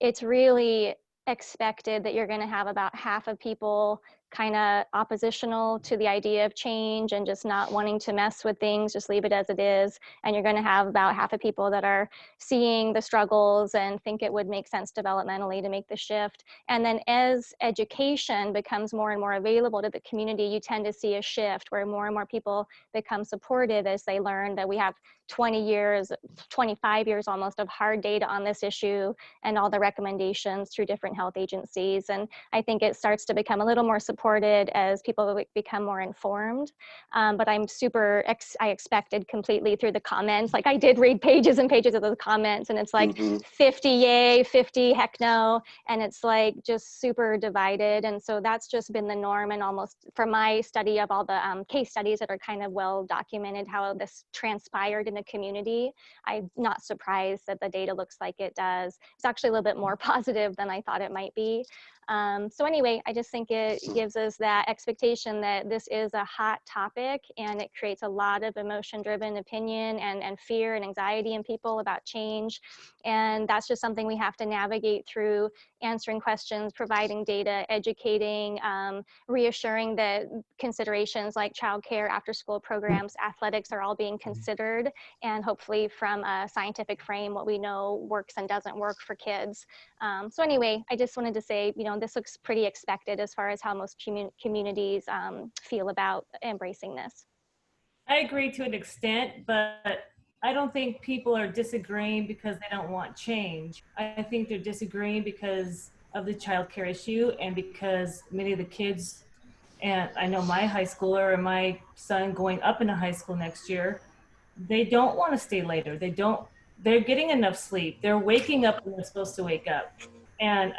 It's really expected that you're going to have about half of people kind of oppositional to the idea of change and just not wanting to mess with things, just leave it as it is. And you're going to have about half of people that are seeing the struggles and think it would make sense developmentally to make the shift. And then as education becomes more and more available to the community, you tend to see a shift where more and more people become supportive as they learn that we have 20 years, 25 years almost of hard data on this issue and all the recommendations through different health agencies. And I think it starts to become a little more supported as people become more informed. But I'm I expected completely through the comments, like I did read pages and pages of those comments, and it's like 50 yay, 50 heck no. And it's like just super divided. And so that's just been the norm. And almost from my study of all the case studies that are kind of well documented, how this transpired in the community, I'm not surprised that the data looks like it does. It's actually a little bit more positive than I thought it might be. So anyway, I just think it gives us that expectation that this is a hot topic, and it creates a lot of emotion-driven opinion and fear and anxiety in people about change. And that's just something we have to navigate through, answering questions, providing data, educating, reassuring that considerations like childcare, after-school programs, athletics are all being considered, and hopefully from a scientific frame, what we know works and doesn't work for kids. So anyway, I just wanted to say, this looks pretty expected as far as how most communities feel about embracing this. I agree to an extent, but I don't think people are disagreeing because they don't want change. I think they're disagreeing because of the childcare issue, and because many of the kids, and I know my high schooler and my son going up into high school next year, they don't want to stay later. They're getting enough sleep. They're waking up when they're supposed to wake up. And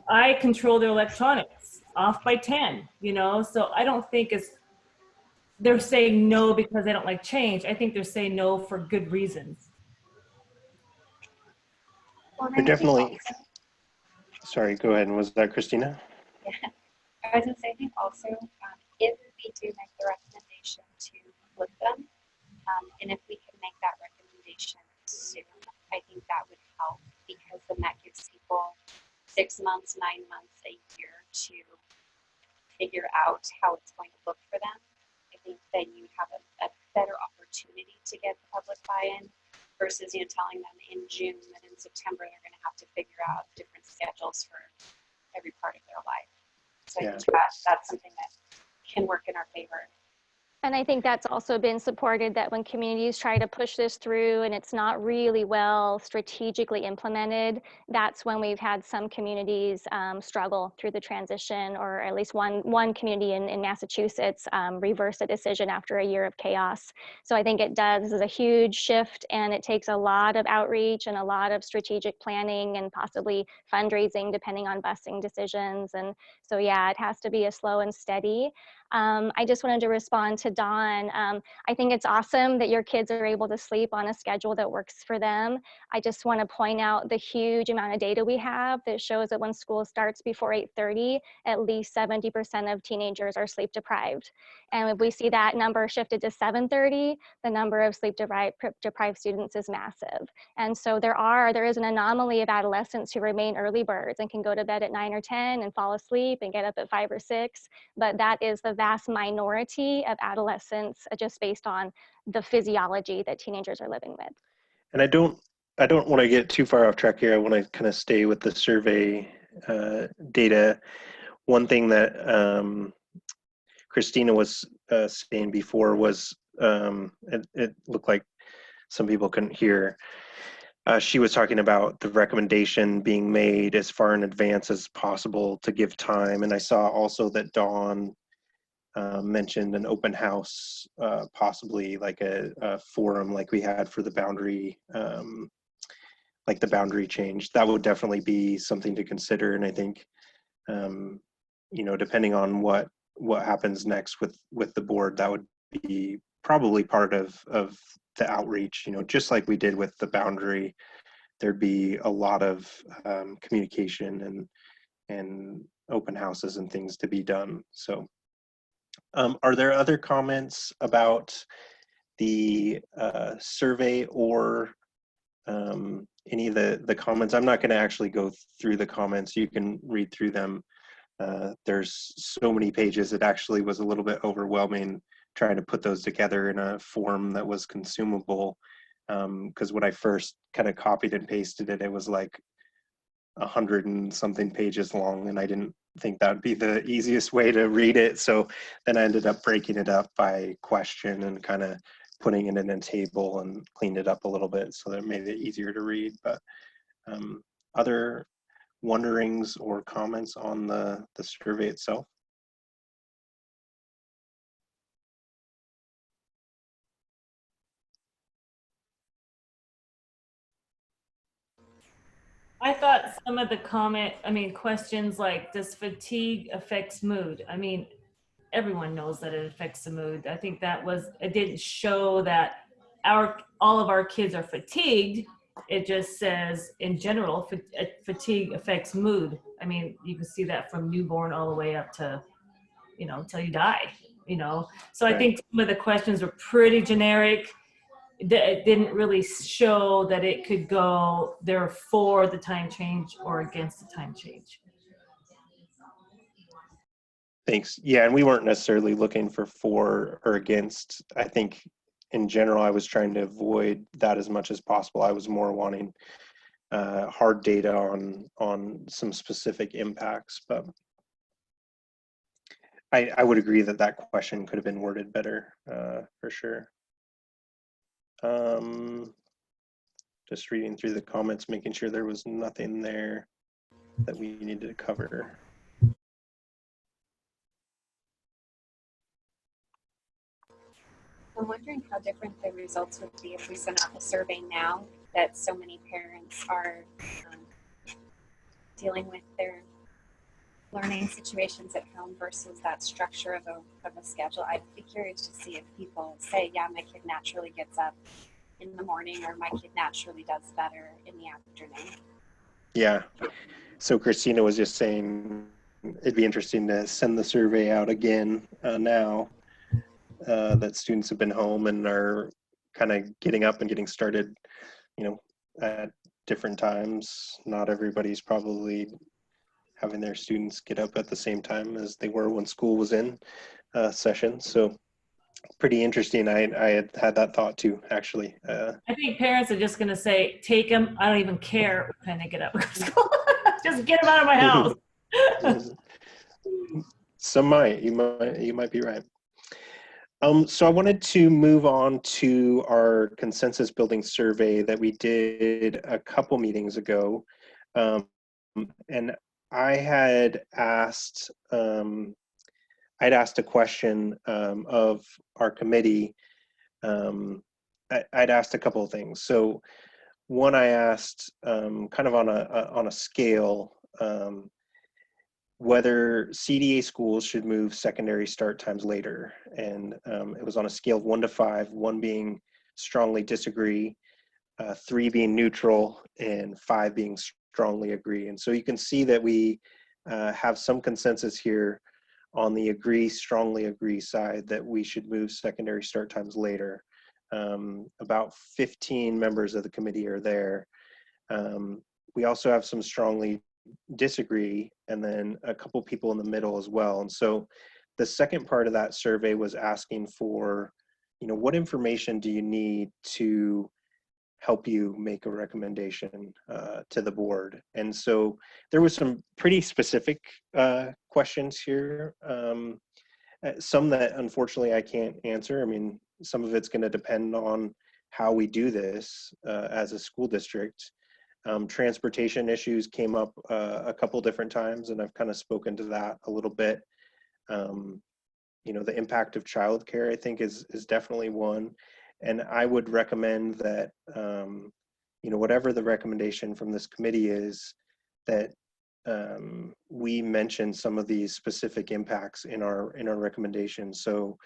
I control their electronics off by 10, so I don't think they're saying no because they don't like change. I think they're saying no for good reasons. Well, They're definitely, sorry, go ahead. Was that Christina? Yeah, I was going to say, I think also if we do make the recommendation to flip them, and if we can make that recommendation soon, I think that would help, because then that gives people 6 months, 9 months, a year to figure out how it's going to look for them. I think then you have a better opportunity to get the public buy-in versus telling them in June and in September they're going to have to figure out different schedules for every part of their life. So I think that's something that can work in our favor. And I think that's also been supported, that when communities try to push this through and it's not really well strategically implemented, that's when we've had some communities struggle through the transition, or at least one community in Massachusetts reversed a decision after a year of chaos. So I think this is a huge shift, and it takes a lot of outreach and a lot of strategic planning and possibly fundraising depending on busing decisions. And so yeah, it has to be a slow and steady. I just wanted to respond to Dawn. I think it's awesome that your kids are able to sleep on a schedule that works for them. I just want to point out the huge amount of data we have that shows that when school starts before 8:30, at least 70% of teenagers are sleep deprived. And if we see that number shifted to 7:30, the number of sleep deprived students is massive. And so there is an anomaly of adolescents who remain early birds and can go to bed at 9 or 10 and fall asleep and get up at 5 or 6. But that is the vast minority of adolescents, just based on the physiology that teenagers are living with. And I don't want to get too far off track here. I want to kind of stay with the survey data. One thing that Christina was saying before was, it looked like some people couldn't hear. She was talking about the recommendation being made as far in advance as possible to give time. And I saw also that Dawn mentioned an open house, possibly like a forum like we had for the boundary, like the boundary change. That would definitely be something to consider. And I think, depending on what happens next with the board, that would be probably part of the outreach, just like we did with the boundary. There'd be a lot of communication and open houses and things to be done. So are there other comments about the survey or any of the comments? I'm not going to actually go through the comments. You can read through them. There's so many pages. It actually was a little bit overwhelming trying to put those together in a form that was consumable. Because when I first kind of copied and pasted it, it was like 100 and something pages long, and I didn't think that would be the easiest way to read it. So then I ended up breaking it up by question and kind of putting it in a table and cleaned it up a little bit so that it made it easier to read. But other wonderings or comments on the survey itself? I thought some of the questions like, does fatigue affects mood? I mean, everyone knows that it affects the mood. I think it didn't show that all of our kids are fatigued. It just says, in general, fatigue affects mood. I mean, you can see that from newborn all the way up to, till you die, So I think some of the questions were pretty generic. It didn't really show that it could go there for the time change or against the time change. Thanks. Yeah, and we weren't necessarily looking for or against. I think in general, I was trying to avoid that as much as possible. I was more wanting hard data on some specific impacts, but I would agree that question could have been worded better, for sure. Just reading through the comments, making sure there was nothing there that we needed to cover. I'm wondering how different the results would be if we sent out the survey now that so many parents are dealing with their learning situations at home versus that structure of a schedule. I'd be curious to see if people say, yeah, my kid naturally gets up in the morning, or my kid naturally does better in the afternoon. Yeah. So Christina was just saying it'd be interesting to send the survey out again now that students have been home and are kind of getting up and getting started, at different times. Not everybody's probably having their students get up at the same time as they were when school was in session. So pretty interesting. I had that thought too, actually. I think parents are just going to say, take them. I don't even care what time they get up. Just get them out of my house. Some might. You might be right. So I wanted to move on to our consensus building survey that we did a couple meetings ago. And I had asked, I'd asked a question of our committee. I'd asked a couple of things. So one, I asked kind of on a scale, whether CDA schools should move secondary start times later. And it was on a scale of 1 to 5, 1 being strongly disagree, 3 being neutral, and 5 being strongly agree. And so you can see that we have some consensus here on the strongly agree side that we should move secondary start times later. About 15 members of the committee are there. We also have some strongly disagree, and then a couple people in the middle as well. And so the second part of that survey was asking for, what information do you need to help you make a recommendation to the board? And so there was some pretty specific questions here. Some that unfortunately I can't answer. I mean, some of it's going to depend on how we do this as a school district. Transportation issues came up a couple different times, and I've kind of spoken to that a little bit. The impact of childcare, I think, is definitely one. And I would recommend that, whatever the recommendation from this committee is, that we mention some of these specific impacts in our recommendations, so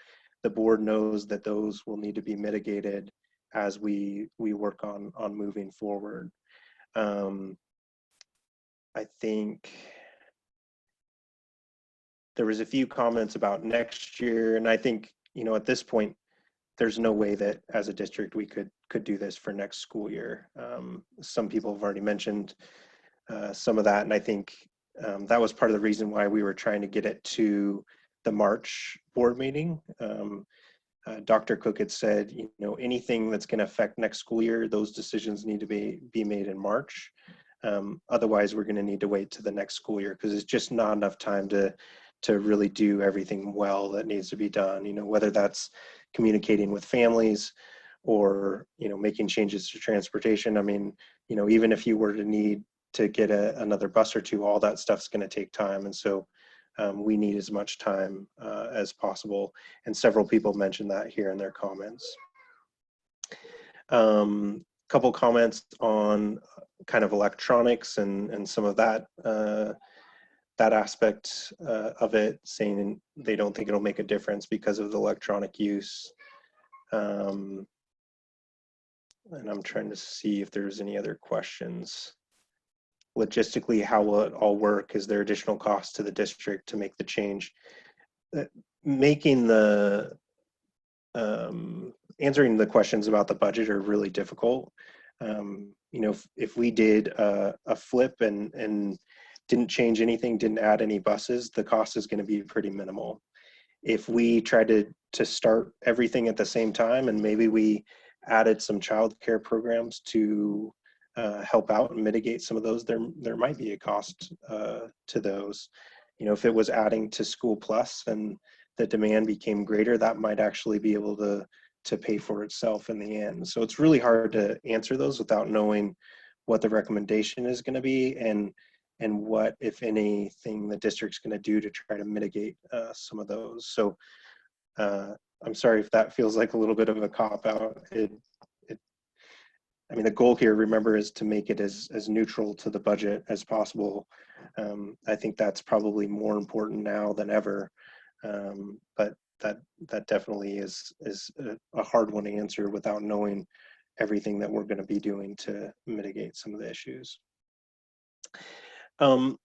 the board knows that those will need to be mitigated as we work on moving forward. I think there was a few comments about next year, and I think, at this point, there's no way that as a district we could do this for next school year. Some people have already mentioned some of that, and I think that was part of the reason why we were trying to get it to the March board meeting. Dr. Cook had said, anything that's going to affect next school year, those decisions need to be made in March. Otherwise, we're going to need to wait to the next school year, because it's just not enough time to really do everything well that needs to be done. Whether that's communicating with families or making changes to transportation. I mean, even if you were to need to get another bus or two, all that stuff's going to take time, and so we need as much time as possible. And several people mentioned that here in their comments. Couple comments on kind of electronics and some of that that aspect of it, saying they don't think it'll make a difference because of the electronic use. And I'm trying to see if there's any other questions. Logistically, how will it all work? Is there additional cost to the district to make the change? Making the answering the questions about the budget are really difficult. If we did a flip and didn't change anything, didn't add any buses, the cost is going to be pretty minimal. If we tried to start everything at the same time, and maybe we added some childcare programs to help out and mitigate some of those, there might be a cost to those. If it was adding to School Plus and the demand became greater, that might actually be able to pay for itself in the end. So it's really hard to answer those without knowing what the recommendation is going to be and what, if anything, the district's going to do to try to mitigate some of those. So I'm sorry if that feels like a little bit of a cop-out. I mean, the goal here, remember, is to make it as neutral to the budget as possible. I think that's probably more important now than ever. But that definitely is a hard one to answer without knowing everything that we're going to be doing to mitigate some of the issues. As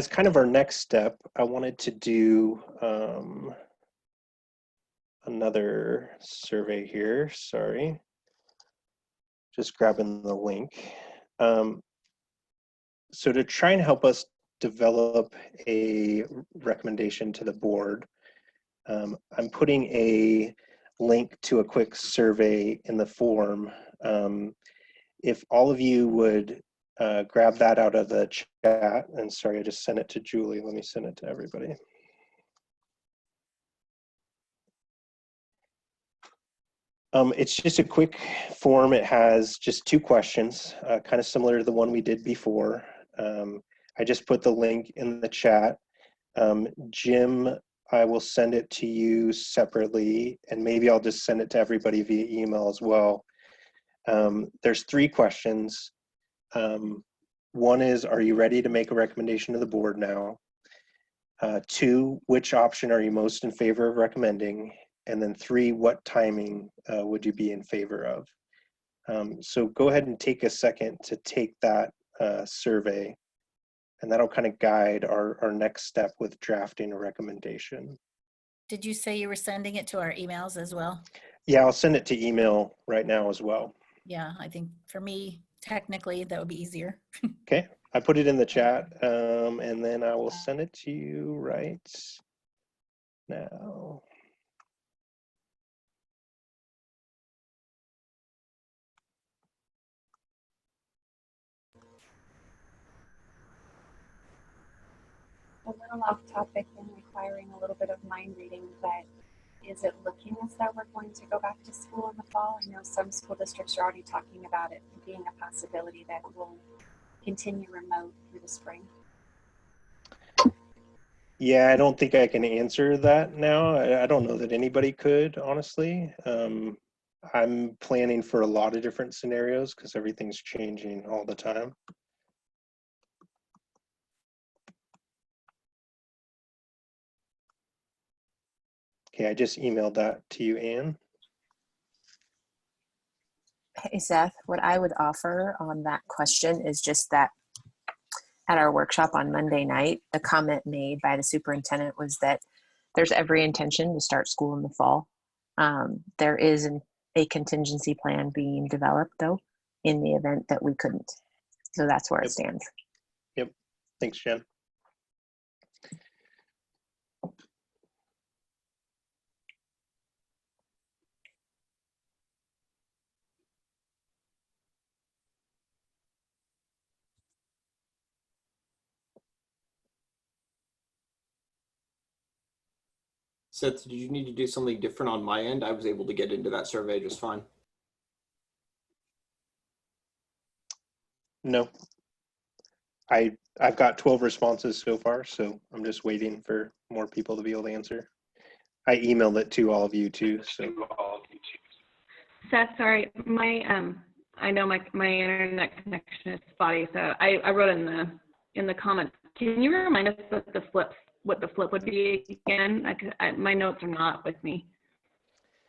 kind of our next step, I wanted to do another survey here. Sorry. Just grabbing the link. So to try and help us develop a recommendation to the board, I'm putting a link to a quick survey in the form. If all of you would grab that out of the chat, and sorry, I just sent it to Julie. Let me send it to everybody. It's just a quick form. It has just 2 questions, kind of similar to the one we did before. I just put the link in the chat. Jim, I will send it to you separately, and maybe I'll just send it to everybody via email as well. There's 3 questions. One is, are you ready to make a recommendation to the board now? 2, which option are you most in favor of recommending? And then 3, what timing would you be in favor of? So go ahead and take a second to take that survey, and that'll kind of guide our next step with drafting a recommendation. Did you say you were sending it to our emails as well? Yeah, I'll send it to email right now as well. Yeah, I think for me, technically, that would be easier. Okay, I put it in the chat, and then I will send it to you right now. A little off topic and requiring a little bit of mind reading, but is it looking as though we're going to go back to school in the fall? I know some school districts are already talking about it being a possibility that we'll continue remote through the spring. Yeah, I don't think I can answer that now. I don't know that anybody could, honestly. I'm planning for a lot of different scenarios because everything's changing all the time. Okay, I just emailed that to you, Anne. Hey, Seth, what I would offer on that question is just that at our workshop on Monday night, the comment made by the superintendent was that there's every intention to start school in the fall. There is a contingency plan being developed, though, in the event that we couldn't. So that's where it stands. Yep. Thanks, Jen. Seth, did you need to do something different on my end? I was able to get into that survey just fine. No. I've got 12 responses so far, so I'm just waiting for more people to be able to answer. I emailed it to all of you too, so. Seth, sorry, I know my internet connection is spotty, so I wrote in the comments. Can you remind us what the flip would be again? My notes are not with me.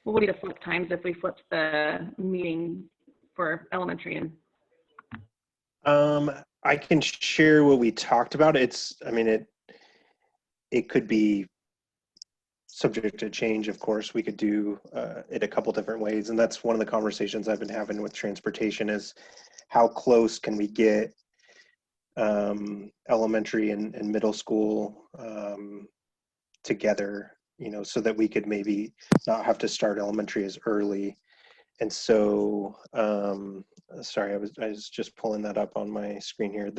What would be the flip times if we flipped the meeting for elementary and? I can share what we talked about. It could be subject to change, of course. We could do it a couple different ways, and that's one of the conversations I've been having with transportation is how close can we get elementary and middle school together, so that we could maybe not have to start elementary as early. And so, sorry, I was just pulling that up on my screen here.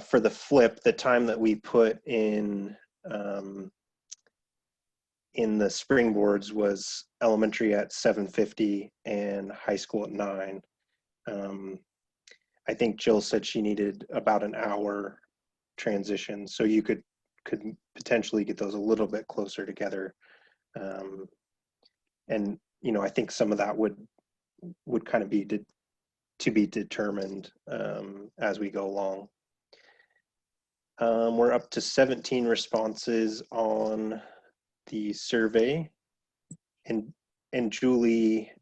For the flip, the time that we put in the springboards was elementary at 7:50 and high school at 9. I think Jill said she needed about an hour transition, so you could potentially get those a little bit closer together. And I think some of that would kind of be to be determined as we go along. We're up to 17 responses on the survey, and Julie,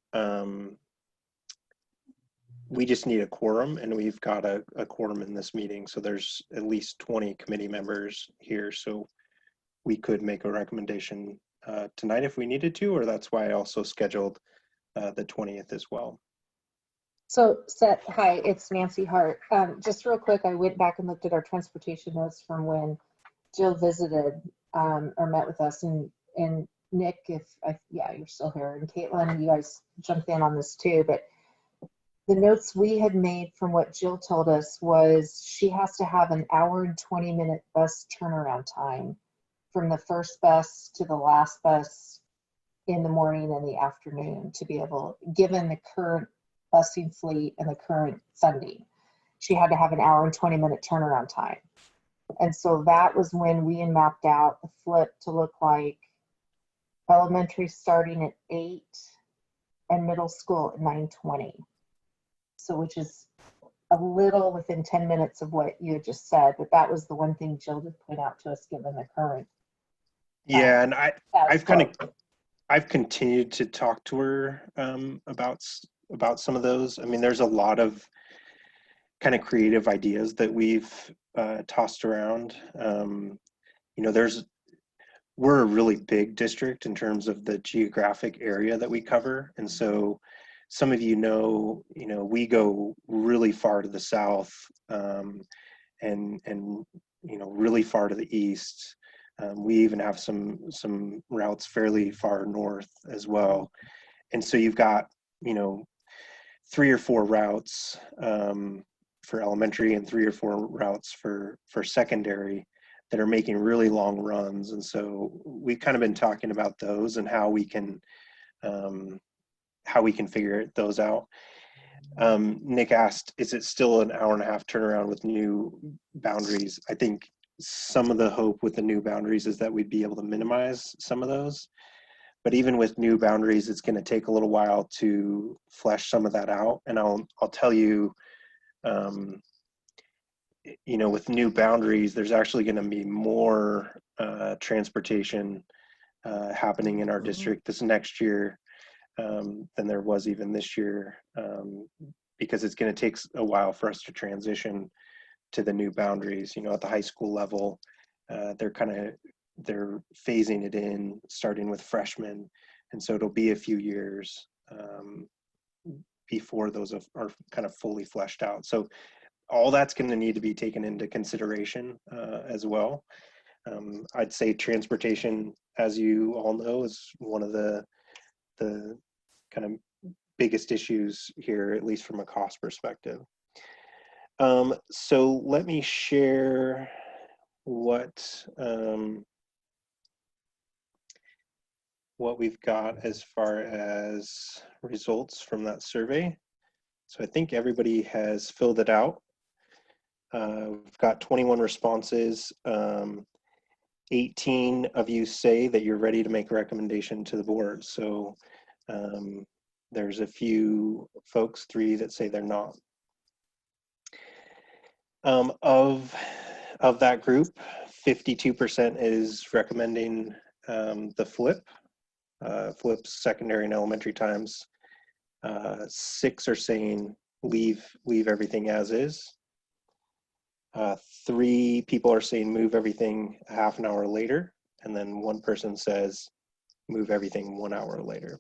we just need a quorum, and we've got a quorum in this meeting, so there's at least 20 committee members here, so we could make a recommendation tonight if we needed to, or that's why I also scheduled the 20th as well. So Seth, hi, it's Nancy Hart. Just real quick, I went back and looked at our transportation notes from when Jill visited or met with us, and Nick, yeah, you're still here, and Caitlin, you guys jumped in on this too, but the notes we had made from what Jill told us was she has to have an hour and 20-minute bus turnaround time from the first bus to the last bus in the morning and the afternoon to be able, given the current busing fleet and the current funding. She had to have an hour and 20-minute turnaround time. And so that was when we mapped out the flip to look like elementary starting at 8 and middle school at 9:20. So which is a little within 10 minutes of what you had just said, but that was the one thing Jill did point out to us given the current. Yeah, and I've continued to talk to her about some of those. I mean, there's a lot of kind of creative ideas that we've tossed around. You know, we're a really big district in terms of the geographic area that we cover, and so some of you know, we go really far to the south, and you know, really far to the east. We even have some routes fairly far north as well. And so you've got, you know, 3 or 4 routes for elementary and 3 or 4 routes for secondary that are making really long runs. And so we've kind of been talking about those and how we can figure those out. Nick asked, is it still an hour-and-a-half turnaround with new boundaries? I think some of the hope with the new boundaries is that we'd be able to minimize some of those. But even with new boundaries, it's going to take a little while to flesh some of that out. And I'll tell you, you know, with new boundaries, there's actually going to be more transportation happening in our district this next year than there was even this year, because it's going to take a while for us to transition to the new boundaries. You know, at the high school level, they're phasing it in, starting with freshmen, and so it'll be a few years before those are kind of fully fleshed out. So all that's going to need to be taken into consideration as well. I'd say transportation, as you all know, is one of the kind of biggest issues here, at least from a cost perspective. So let me share what we've got as far as results from that survey. So I think everybody has filled it out. We've got 21 responses. 18 of you say that you're ready to make a recommendation to the board. So there's a few folks, 3 that say they're not. Of that group, 52% is recommending the flips secondary and elementary times. 6 are saying leave everything as is. 3 people are saying move everything a half an hour later, and then 1 person says move everything 1 hour later.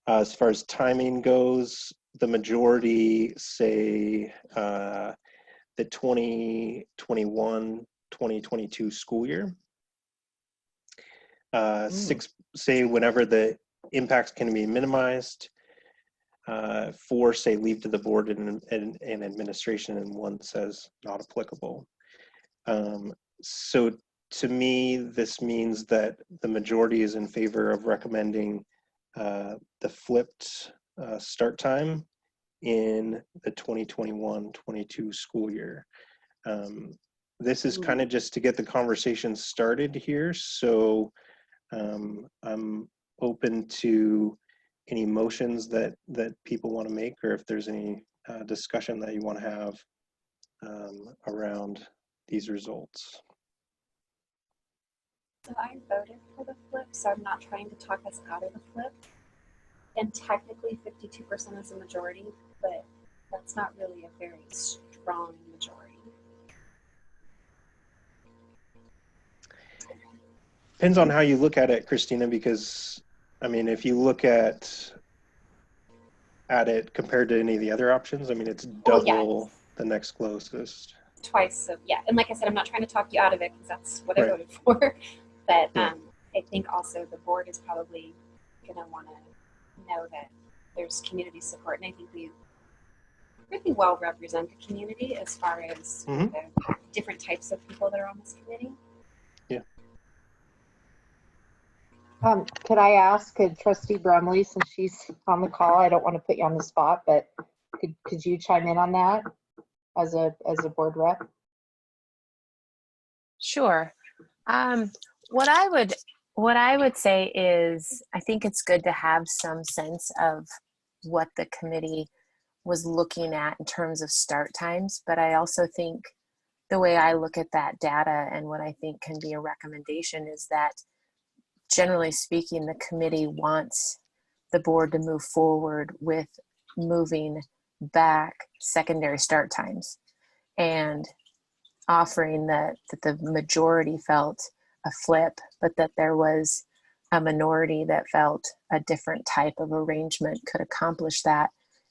As far as timing goes, the majority say the 2021-2022 school year. 6 say whenever the impacts can be minimized. 4 say leave to the board and administration, and 1 says not applicable. So to me, this means that the majority is in favor of recommending the flipped start time in the 2021-22 school year. This is kind of just to get the conversation started here. So I'm open to any motions that people want to make, or if there's any discussion that you want to have around these results. So I voted for the flip, so I'm not trying to talk us out of the flip. And technically 52% is a majority, but that's not really a very strong majority. Depends on how you look at it, Christina, because I mean, if you look at it compared to any of the other options, I mean, it's double the next closest. Twice, so yeah. And like I said, I'm not trying to talk you out of it because that's what I voted for. But I think also the board is probably going to want to know that there's community support. And I think we really well represent the community as far as the different types of people that are on this committee. Yeah. Could I ask, could Trustee Brumley, since she's on the call, I don't want to put you on the spot, but could you chime in on that as a board rep? Sure. What I would say is I think it's good to have some sense of what the committee was looking at in terms of start times, but I also think the way I look at that data and what I think can be a recommendation is that generally speaking, the committee wants the board to move forward with moving back secondary start times and offering that the majority felt a flip, but that there was a minority that felt a different type of arrangement could accomplish that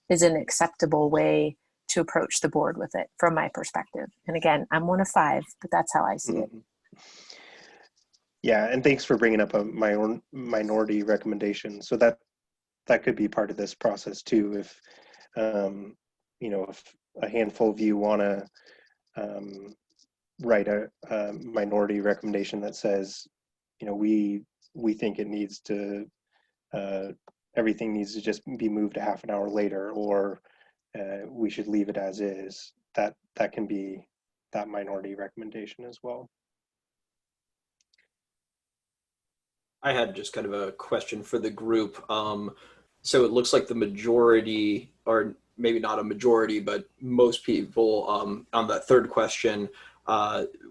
is an acceptable way to approach the board with it from my perspective. And again, I'm one of 5, but that's how I see it. Yeah, and thanks for bringing up a minority recommendation. So that could be part of this process too. If if a handful of you want to write a minority recommendation that says, we think it needs to everything needs to just be moved a half an hour later, or we should leave it as is. That can be that minority recommendation as well. I had just kind of a question for the group. So it looks like the majority, or maybe not a majority, but most people on that third question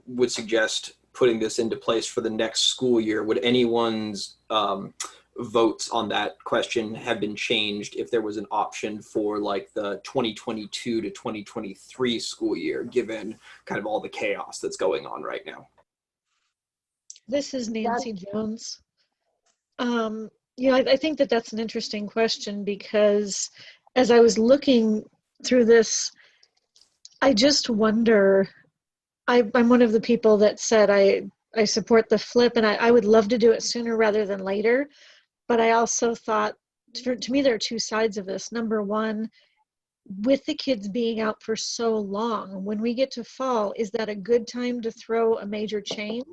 would suggest putting this into place for the next school year. Would anyone's votes on that question have been changed if there was an option for like the 2022 to 2023 school year, given kind of all the chaos that's going on right now? This is Nancy Jones. I think that's an interesting question, because as I was looking through this, I just wonder, I'm one of the people that said I support the flip, and I would love to do it sooner rather than later. But I also thought, to me, there are two sides of this. Number one, with the kids being out for so long, when we get to fall, is that a good time to throw a major change?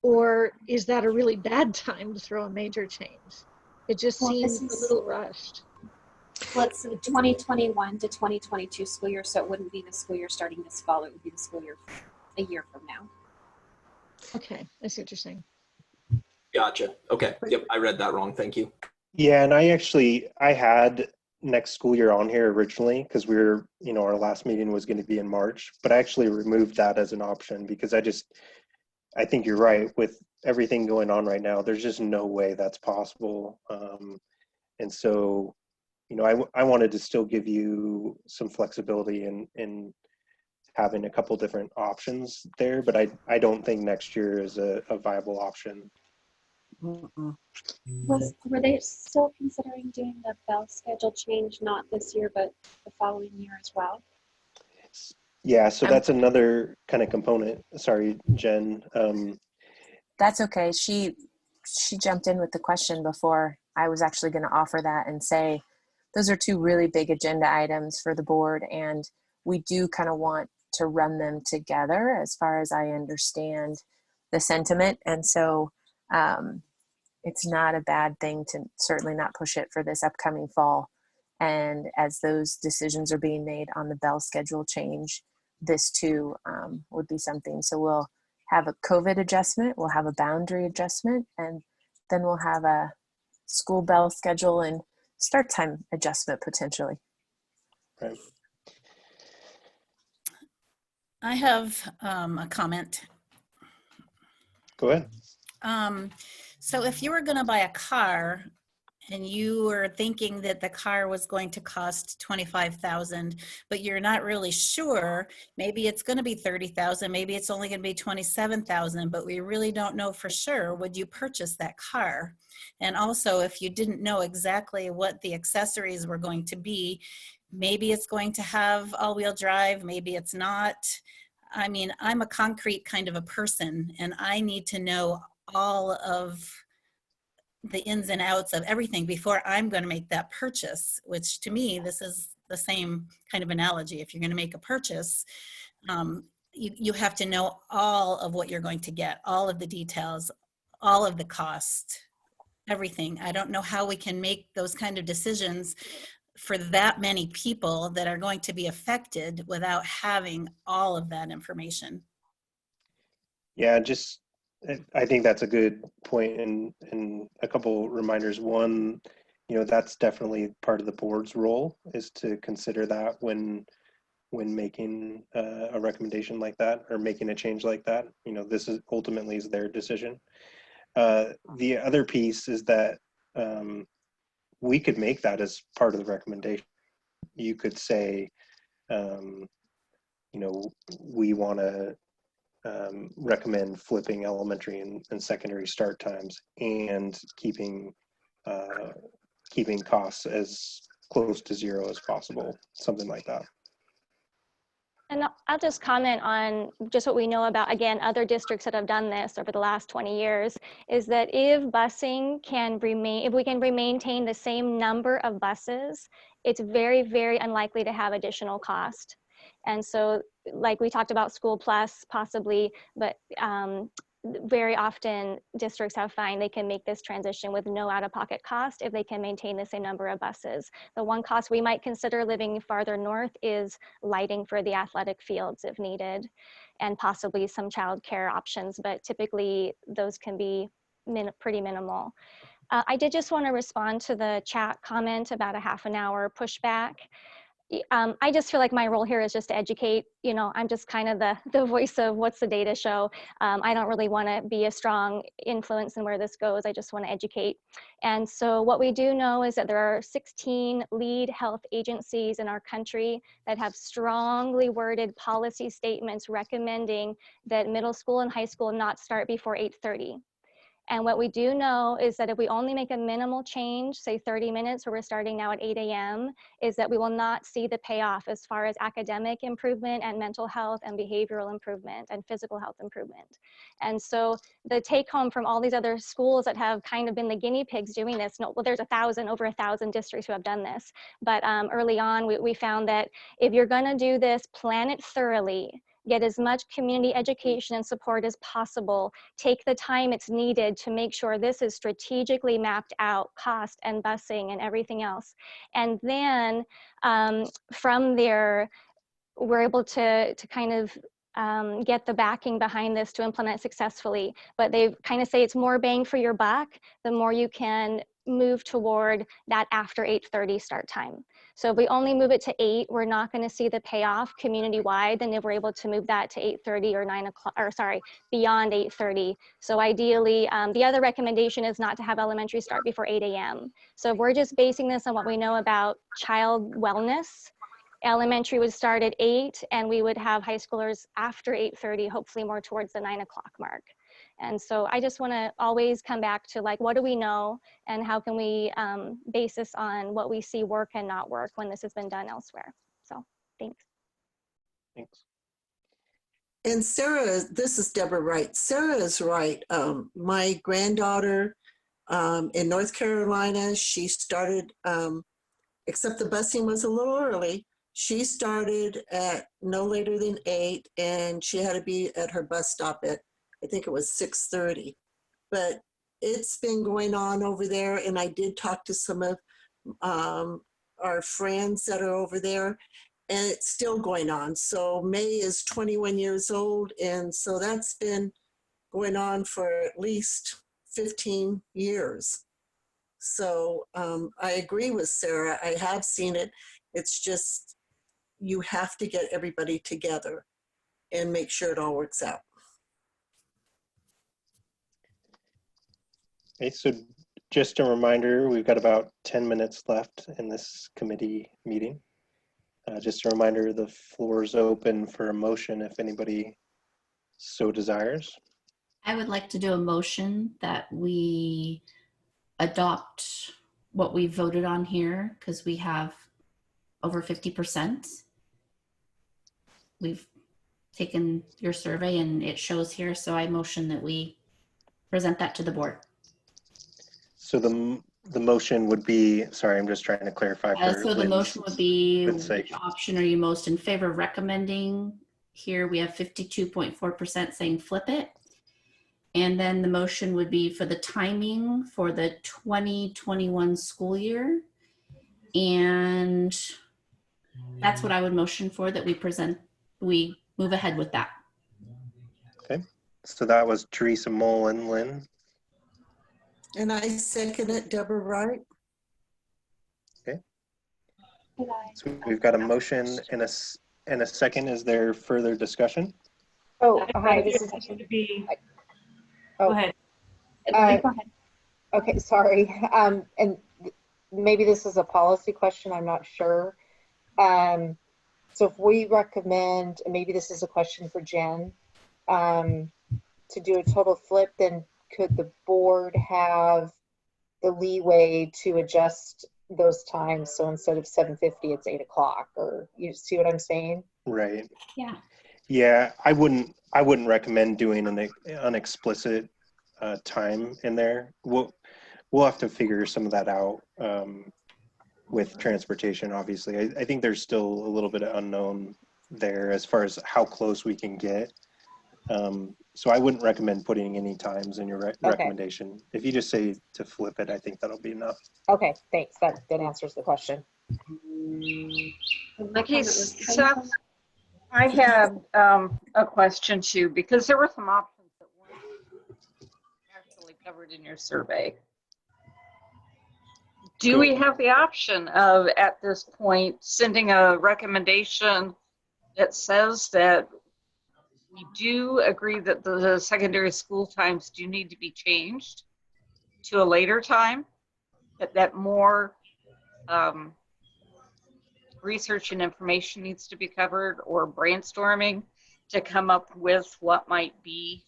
Or is that a really bad time to throw a major change? It just seems a little rushed. Well, it's the 2021 to 2022 school year, so it wouldn't be the school year starting this fall. It would be the school year a year from now. Okay, I see what you're saying. Gotcha. Okay. Yep, I read that wrong. Thank you. Yeah, and I had next school year on here originally because our last meeting was going to be in March, but I actually removed that as an option because I think you're right. With everything going on right now, there's just no way that's possible. And so, I wanted to still give you some flexibility in having a couple different options there, but I don't think next year is a viable option. Were they still considering doing the bell schedule change, not this year, but the following year as well? Yeah, so that's another kind of component. Sorry, Jen. That's okay. She jumped in with the question before I was actually going to offer that and say, those are 2 really big agenda items for the board, and we do kind of want to run them together as far as I understand the sentiment. And so it's not a bad thing to certainly not push it for this upcoming fall. And as those decisions are being made on the bell schedule change, this too would be something. So we'll have a COVID adjustment, we'll have a boundary adjustment, and then we'll have a school bell schedule and start time adjustment potentially. Right. I have a comment. Go ahead. So if you were going to buy a car and you were thinking that the car was going to cost $25,000, but you're not really sure, maybe it's going to be $30,000, maybe it's only going to be $27,000, but we really don't know for sure, would you purchase that car? And also, if you didn't know exactly what the accessories were going to be, maybe it's going to have all-wheel drive, maybe it's not. I mean, I'm a concrete kind of a person, and I need to know all of the ins and outs of everything before I'm going to make that purchase, which to me, this is the same kind of analogy. If you're going to make a purchase, you have to know all of what you're going to get, all of the details, all of the cost, everything. I don't know how we can make those kind of decisions for that many people that are going to be affected without having all of that information. Yeah, just I think that's a good point, and a couple reminders. One, that's definitely part of the board's role, is to consider that when making a recommendation like that or making a change like that. This is ultimately is their decision. The other piece is that we could make that as part of the recommendation. You could say, we want to recommend flipping elementary and secondary start times and keeping costs as close to zero as possible, something like that. And I'll just comment on just what we know about, again, other districts that have done this over the last 20 years, is that if busing can remain, if we can maintain the same number of buses, it's very, very unlikely to have additional cost. And so, like we talked about School Plus possibly, but very often districts have found they can make this transition with no out-of-pocket cost if they can maintain the same number of buses. The one cost we might consider living farther north is lighting for the athletic fields if needed, and possibly some childcare options, but typically those can be pretty minimal. I did just want to respond to the chat comment about a half an hour pushback. I just feel like my role here is just to educate. I'm just kind of the voice of what's the data show. I don't really want to be a strong influence in where this goes. I just want to educate. And so what we do know is that there are 16 lead health agencies in our country that have strongly worded policy statements recommending that middle school and high school not start before 8:30. And what we do know is that if we only make a minimal change, say 30 minutes, where we're starting now at 8 a.m., is that we will not see the payoff as far as academic improvement and mental health and behavioral improvement and physical health improvement. And so the take home from all these other schools that have kind of been the guinea pigs doing this, well, there's over 1,000 districts who have done this. But early on, we found that if you're gonna do this, plan it thoroughly. Get as much community education and support as possible. Take the time it's needed to make sure this is strategically mapped out, cost and busing and everything else. And then from there, we're able to kind of get the backing behind this to implement successfully. But they kind of say it's more bang for your buck, the more you can move toward that after 8:30 start time. So if we only move it to 8, we're not going to see the payoff community-wide. Then if we're able to move that to 8:30 or 9 o'clock, or sorry, beyond 8:30. So ideally, the other recommendation is not to have elementary start before 8 a.m. So if we're just basing this on what we know about child wellness, elementary would start at 8, and we would have high schoolers after 8:30, hopefully more towards the 9 o'clock mark. And so I just want to always come back to, like, what do we know and how can we base this on what we see work and not work when this has been done elsewhere. So thanks. Thanks. And Sarah, this is Deborah Wright. Sarah is right. My granddaughter in North Carolina, she started, except the busing was a little early, she started at no later than 8, and she had to be at her bus stop at, I think it was 6:30. But it's been going on over there, and I did talk to some of our friends that are over there, and it's still going on. So May is 21 years old, and so that's been going on for at least 15 years. So I agree with Sarah. I have seen it. It's just you have to get everybody together and make sure it all works out. Okay, so just a reminder, we've got about 10 minutes left in this committee meeting. Just a reminder, the floor is open for a motion if anybody so desires. I would like to do a motion that we adopt what we voted on here, because we have over 50%. We've taken your survey and it shows here, so I motion that we present that to the board. So the motion would be, sorry, I'm just trying to clarify. So the motion would be, which option are you most in favor of recommending? Here we have 52.4% saying flip it. And then the motion would be for the timing for the 2021 school year. And that's what I would motion for, that we move ahead with that. Okay. So that was Teresa Mullen, Lynn. And I second it, Deborah Wright. Okay. So we've got a motion and a second. Is there further discussion? Oh, hi, this is. Go ahead. Go ahead. Okay, sorry. And maybe this is a policy question, I'm not sure. So if we recommend, and maybe this is a question for Jen, to do a total flip, then could the board have the leeway to adjust those times? So instead of 7:50, it's 8 o'clock, or you see what I'm saying? Right. Yeah. Yeah, I wouldn't recommend doing an explicit time in there. We'll have to figure some of that out with transportation. Obviously, I think there's still a little bit of unknown there as far as how close we can get. So I wouldn't recommend putting any times in your recommendation. If you just say to flip it, I think that'll be enough. Okay, thanks. That answers the question. Okay, Seth, I had a question too, because there were some options that weren't actually covered in your survey. Do we have the option of, at this point, sending a recommendation that says that we do agree that the secondary school times do need to be changed to a later time, that more research and information needs to be covered, or brainstorming to come up with what might be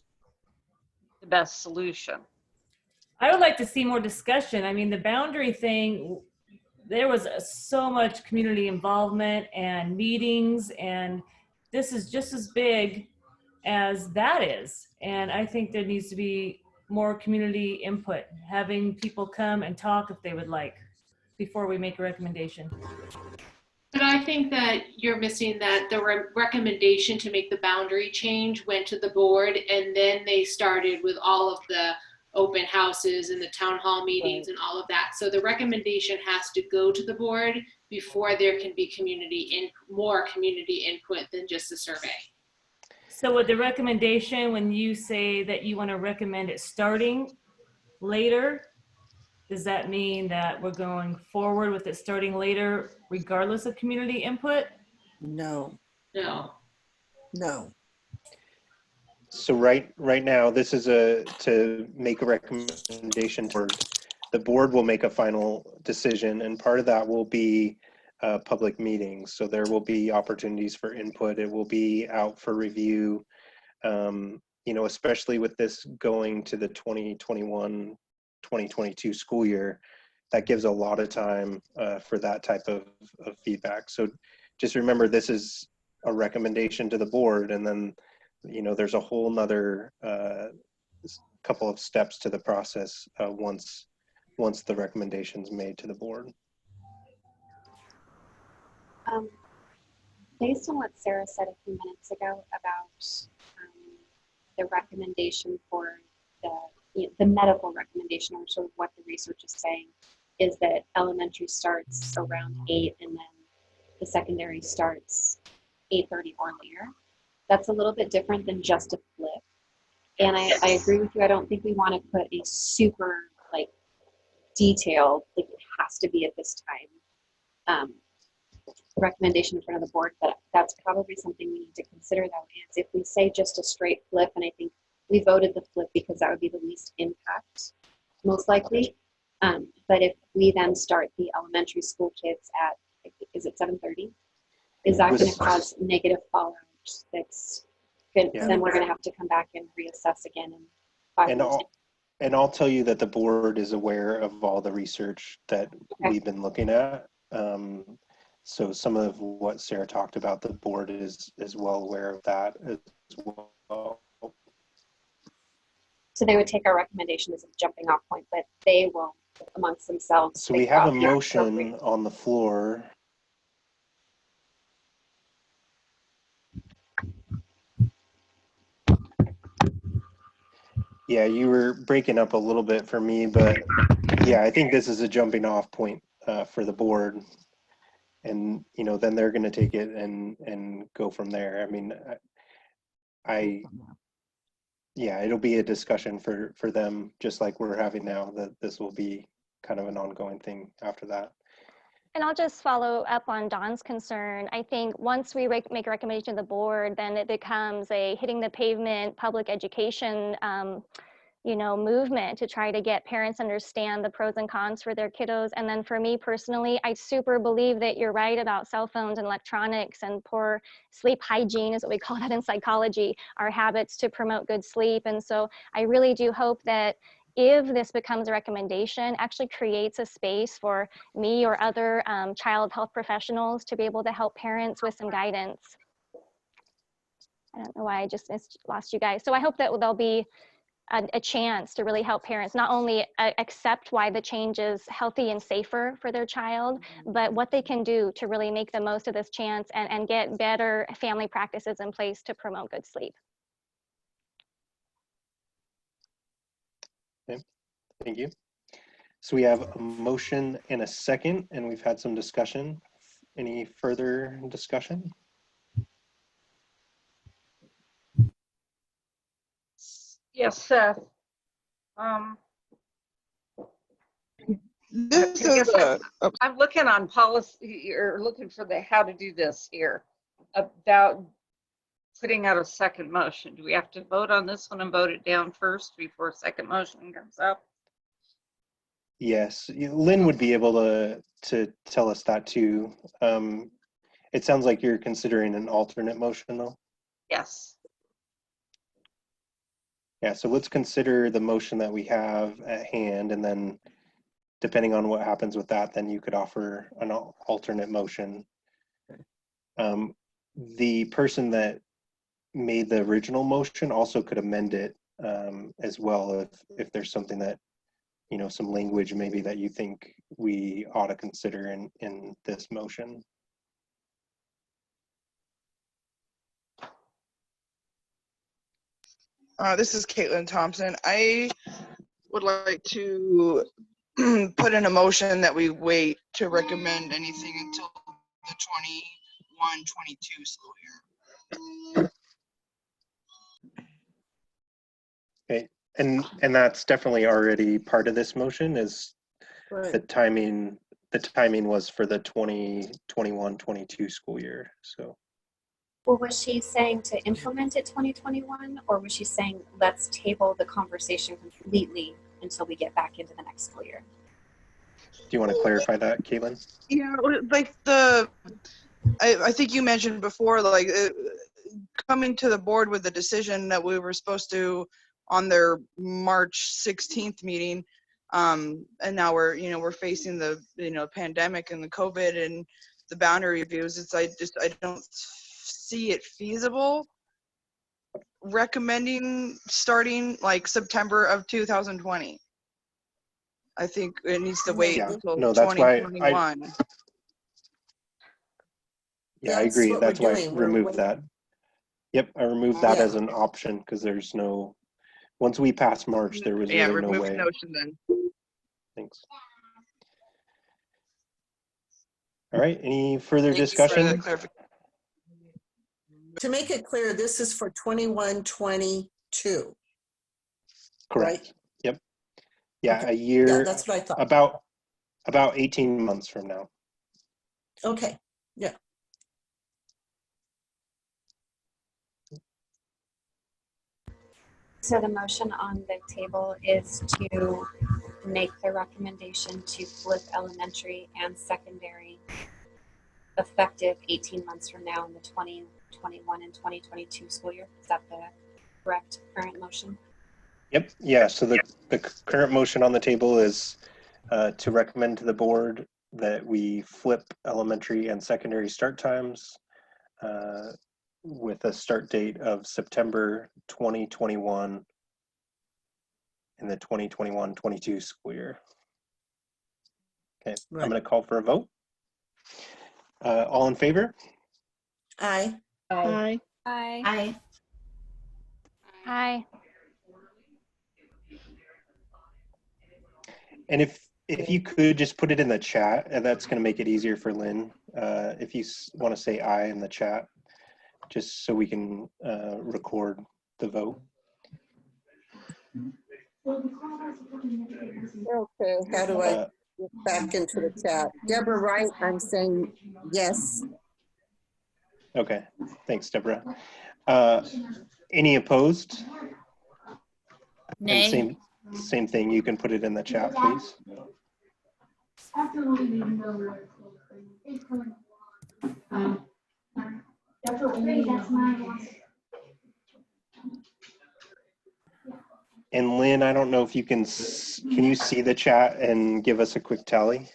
the best solution? I would like to see more discussion. I mean, the boundary thing, there was so much community involvement and meetings, and this is just as big as that is. And I think there needs to be more community input, having people come and talk if they would like, before we make a recommendation. But I think that you're missing that the recommendation to make the boundary change went to the board, and then they started with all of the open houses and the town hall meetings and all of that. So the recommendation has to go to the board before there can be more community input than just a survey. So with the recommendation, when you say that you want to recommend it starting later, does that mean that we're going forward with it starting later regardless of community input? No. No. No. So right now, this is to make a recommendation toward the board will make a final decision, and part of that will be public meetings. So there will be opportunities for input. It will be out for review. Especially with this going to the 2021-2022 school year, that gives a lot of time for that type of feedback. So just remember, this is a recommendation to the board, and then there's a whole nother couple of steps to the process once the recommendation's made to the board. Based on what Sarah said a few minutes ago about the recommendation for the medical recommendation, or sort of what the research is saying, is that elementary starts around 8 and then the secondary starts 8:30 or later. That's a little bit different than just a flip. And I agree with you. I don't think we want to put a super detailed, it has to be at this time, recommendation in front of the board, but that's probably something we need to consider, though, is if we say just a straight flip, and I think we voted the flip because that would be the least impact, most likely. But if we then start the elementary school kids at, is it 7:30? Is that going to cause negative fallout? That's good. Yeah. Then we're going to have to come back and reassess again in 5 years. And I'll tell you that the board is aware of all the research that we've been looking at. So some of what Sarah talked about, the board is well aware of that as well. So they would take our recommendation as a jumping off point, but they will amongst themselves. So we have a motion on the floor. Yeah, you were breaking up a little bit for me, but yeah, I think this is a jumping off point for the board. And, you know, then they're going to take it and go from there. I mean, yeah, it'll be a discussion for them, just like we're having now, that this will be kind of an ongoing thing after that. And I'll just follow up on Dawn's concern. I think once we make a recommendation to the board, then it becomes a hitting the pavement public education movement to try to get parents understand the pros and cons for their kiddos. And then for me personally, I super believe that you're right about cell phones and electronics, and poor sleep hygiene is what we call that in psychology, our habits to promote good sleep. And so I really do hope that if this becomes a recommendation, actually creates a space for me or other child health professionals to be able to help parents with some guidance. I don't know why I just lost you guys. So I hope that there'll be a chance to really help parents not only accept why the change is healthy and safer for their child, but what they can do to really make the most of this chance and get better family practices in place to promote good sleep. Okay, thank you. So we have a motion and a second, and we've had some discussion. Any further discussion? Yes, Seth. This is I'm looking on policy, or looking for the how to do this here, about putting out a second motion. Do we have to vote on this one and vote it down first before a second motion comes up? Yes, Lynn would be able to tell us that too. It sounds like you're considering an alternate motion though. Yes. Yeah, so let's consider the motion that we have at hand, and then depending on what happens with that, then you could offer an alternate motion. The person that made the original motion also could amend it as well if there's something that, you know, some language maybe that you think we ought to consider in this motion. This is Caitlin Thompson. I would like to put in a motion that we wait to recommend anything until the 21-22 school year. Okay, and that's definitely already part of this motion, is Right. the timing was for the 2021-22 school year. So Well, was she saying to implement it 2021, or was she saying let's table the conversation completely until we get back into the next school year? do you want to clarify that, Caitlin? Yeah, like I think you mentioned before, like coming to the board with the decision that we were supposed to on their March 16th meeting, and now we're facing the pandemic and the COVID and the boundary reviews. I don't see it feasible recommending starting like September of 2020. I think it needs to wait until no, that's why 2021. I agree. That's why I removed that. Yep, I removed that Yeah. as an option because there's no, once we passed March, there was really no remove way. notion then. Thanks. All right, any further Thank you for discussion? the clarification. To make it clear, this is for 21-22. Correct. Right? Yep. Yeah, Okay. a year. Yeah, that's what I thought. About 18 months from now. Okay. Yeah. So the motion on the table is to make the recommendation to flip elementary and secondary effective 18 months from now in the 2021 and 2022 school year. Is that the correct current motion? Yep. Yeah. So the current motion on the table is to recommend to the board that we flip elementary and secondary start times with a start date of September 2021 in the 2021-22 school year. Okay, Right. I'm going to call for a vote. All in favor? Aye. Aye. Aye. Aye. And if you could just put it in the chat, and that's going to make it easier for Lynn. If you want to say aye in the chat, just so we can record the vote. Okay, how do I get back into the chat? Deborah Wright, I'm saying yes. Okay, thanks, Deborah. Any opposed? Nay. And same thing, you can put it in the chat, please. And Lynn, I don't know if you can you see the chat and give us a quick tally?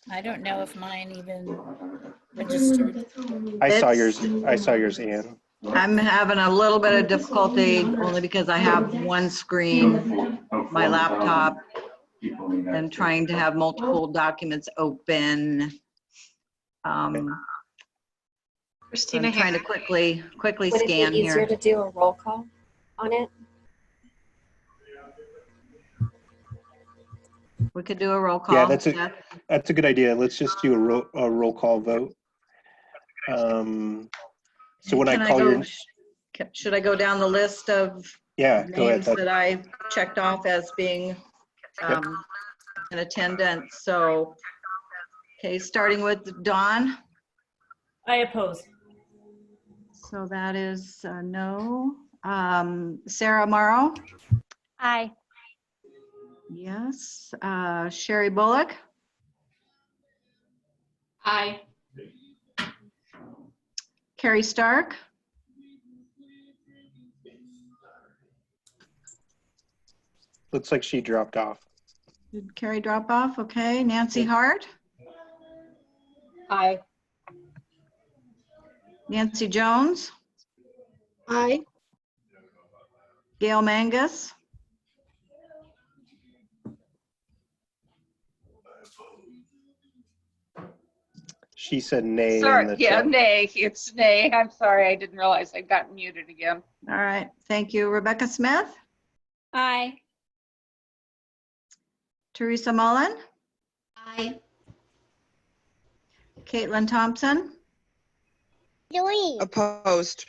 I don't know if mine even registered. I saw yours, Ann. I'm having a little bit of difficulty only because I have one screen, my laptop, and trying to have multiple documents open. Christina, I'm trying to quickly Would scan it be easier here. to do a roll call on it? We could do a roll call. Yeah, that's a good idea. Let's just do a roll call vote. So when I call your, should I go down the list of go ahead. names that I checked off as being in attendance? So, okay, starting with Dawn. I oppose. So that is no. Sarah Morrow. Aye. Yes. Sherry Bullock. Aye. Carrie Stark. Looks like she dropped off. Did Carrie drop off? Okay. Nancy Hart. Aye. Nancy Jones. Aye. Gail Mangus. She said nay. Sorry, yeah, nay. It's nay. I'm sorry. I didn't realize I got muted again. All right. Thank you. Rebecca Smith. Aye. Teresa Mullen. Aye. Caitlin Thompson. Opposed.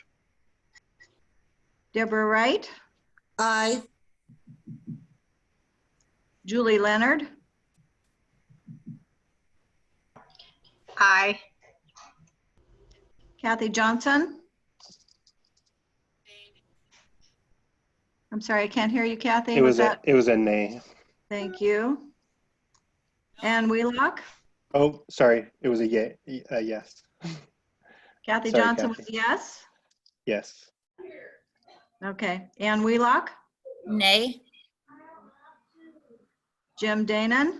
Deborah Wright. Aye. Julie Leonard. Aye. Kathy Johnson. I'm sorry, I can't hear you, Kathy. It was a nay. Thank you. Ann Wheelock. Oh, sorry. It was a yes. Kathy Sorry, Johnson Kathy. was yes. Yes. Okay. Ann Wheelock. Nay. Jim Dannon.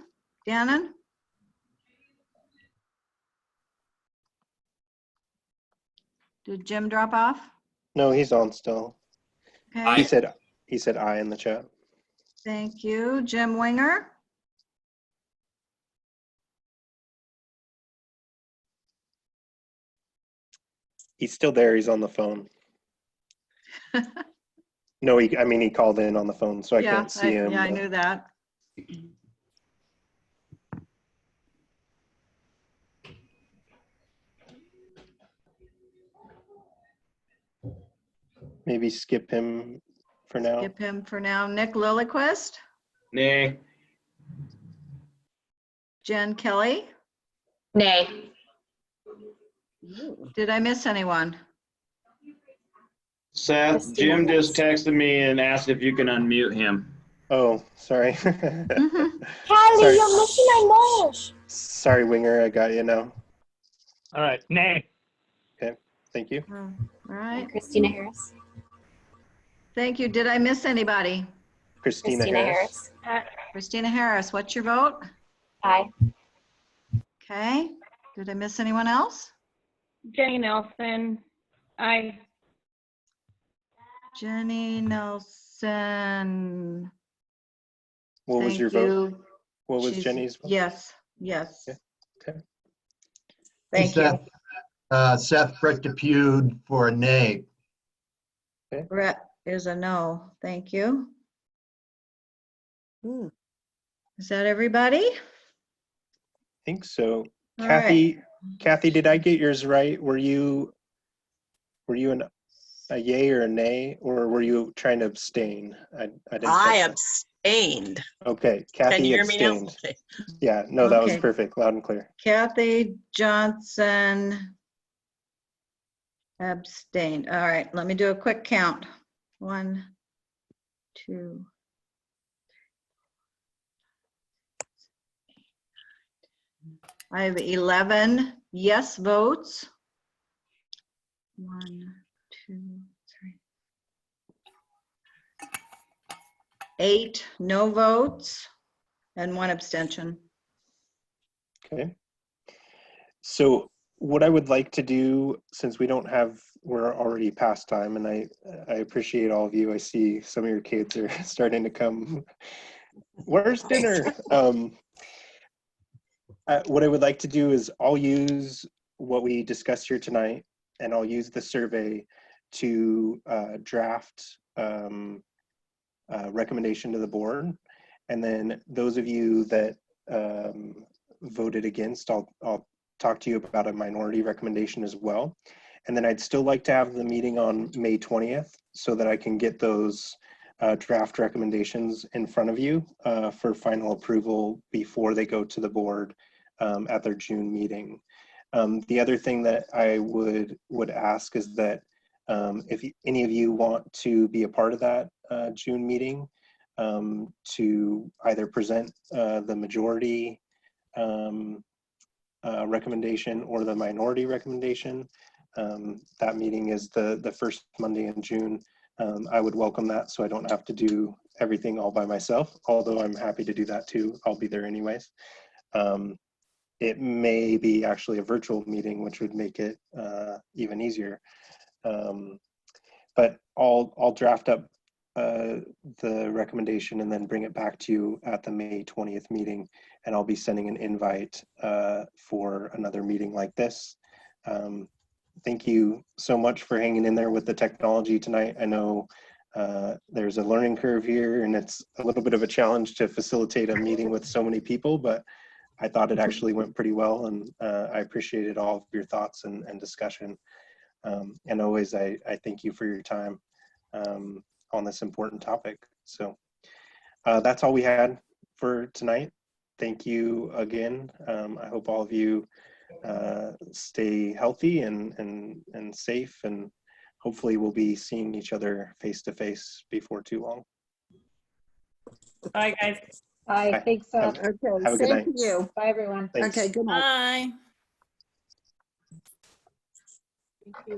Did Jim drop off? No, he's on still. Okay. He said aye in the chat. Thank you. Jim Winger. He's still there. He's on the phone. No, he called in on the phone, so I can't see him. Yeah, I knew that. Maybe skip him for now. Skip him for now. Nick Lilliquist. Nay. Jen Kelly. Nay. Did I miss anyone? Seth, Jim just texted me and asked if you can unmute him. Oh, sorry. Callie, Sorry. you're missing my nose. Sorry, Winger. I got you now. All right. Nay. Okay. Thank you. All right. Christina Harris. Thank you. Did I miss anybody? Christina Harris. Christina Harris, what's your vote? Aye. Okay. Did I miss anyone else? Jenny Nelson. Aye. Jenny Nelson. What was Thank your you. vote? What was She's- Jenny's vote? Yes. Okay. Thank you. Seth Brett Depude for a nay. Brett is a no. Thank you. Is that everybody? I think so. All Kathy, did I get yours right? Were you a yay or a nay, or were you trying to abstain? I didn't I catch that. abstained. Okay, Can Kathy you hear me now? abstained. Okay. Yeah, no, that was Okay. perfect, loud and clear. Kathy Johnson abstained. All right, let me do a quick count. 1, 2. I have 11 yes votes. 1, 2, 3. 8 no votes and 1 abstention. Okay. So what I would like to do, since we're already past time, and I appreciate all of you. I see some of your kids are starting to come. Where's dinner? What I would like to do is I'll use what we discussed here tonight, and I'll use the survey to draft recommendation to the board. And then those of you that voted against, I'll talk to you about a minority recommendation as well. And then I'd still like to have the meeting on May 20th so that I can get those draft recommendations in front of you for final approval before they go to the board at their June meeting. The other thing that I would ask is that if any of you want to be a part of that June meeting, to either present the majority recommendation or the minority recommendation. That meeting is the first Monday in June. I would welcome that so I don't have to do everything all by myself, although I'm happy to do that too. I'll be there anyways. It may be actually a virtual meeting, which would make it even easier. But I'll draft up the recommendation and then bring it back to you at the May 20th meeting, and I'll be sending an invite for another meeting like this. Thank you so much for hanging in there with the technology tonight. I know there's a learning curve here, and it's a little bit of a challenge to facilitate a meeting with so many people, but I thought it actually went pretty well, and I appreciated all of your thoughts and discussion. And always, I thank you for your time on this important topic. So that's all we had for tonight. Thank you again. I hope all of you stay healthy and safe, and hopefully we'll be seeing each other face to face before too long. Bye, guys. Bye. Bye. Thanks, Seth. Have a good Same night. to you. Bye, everyone. Thanks. Okay, good night. Bye. Thank you.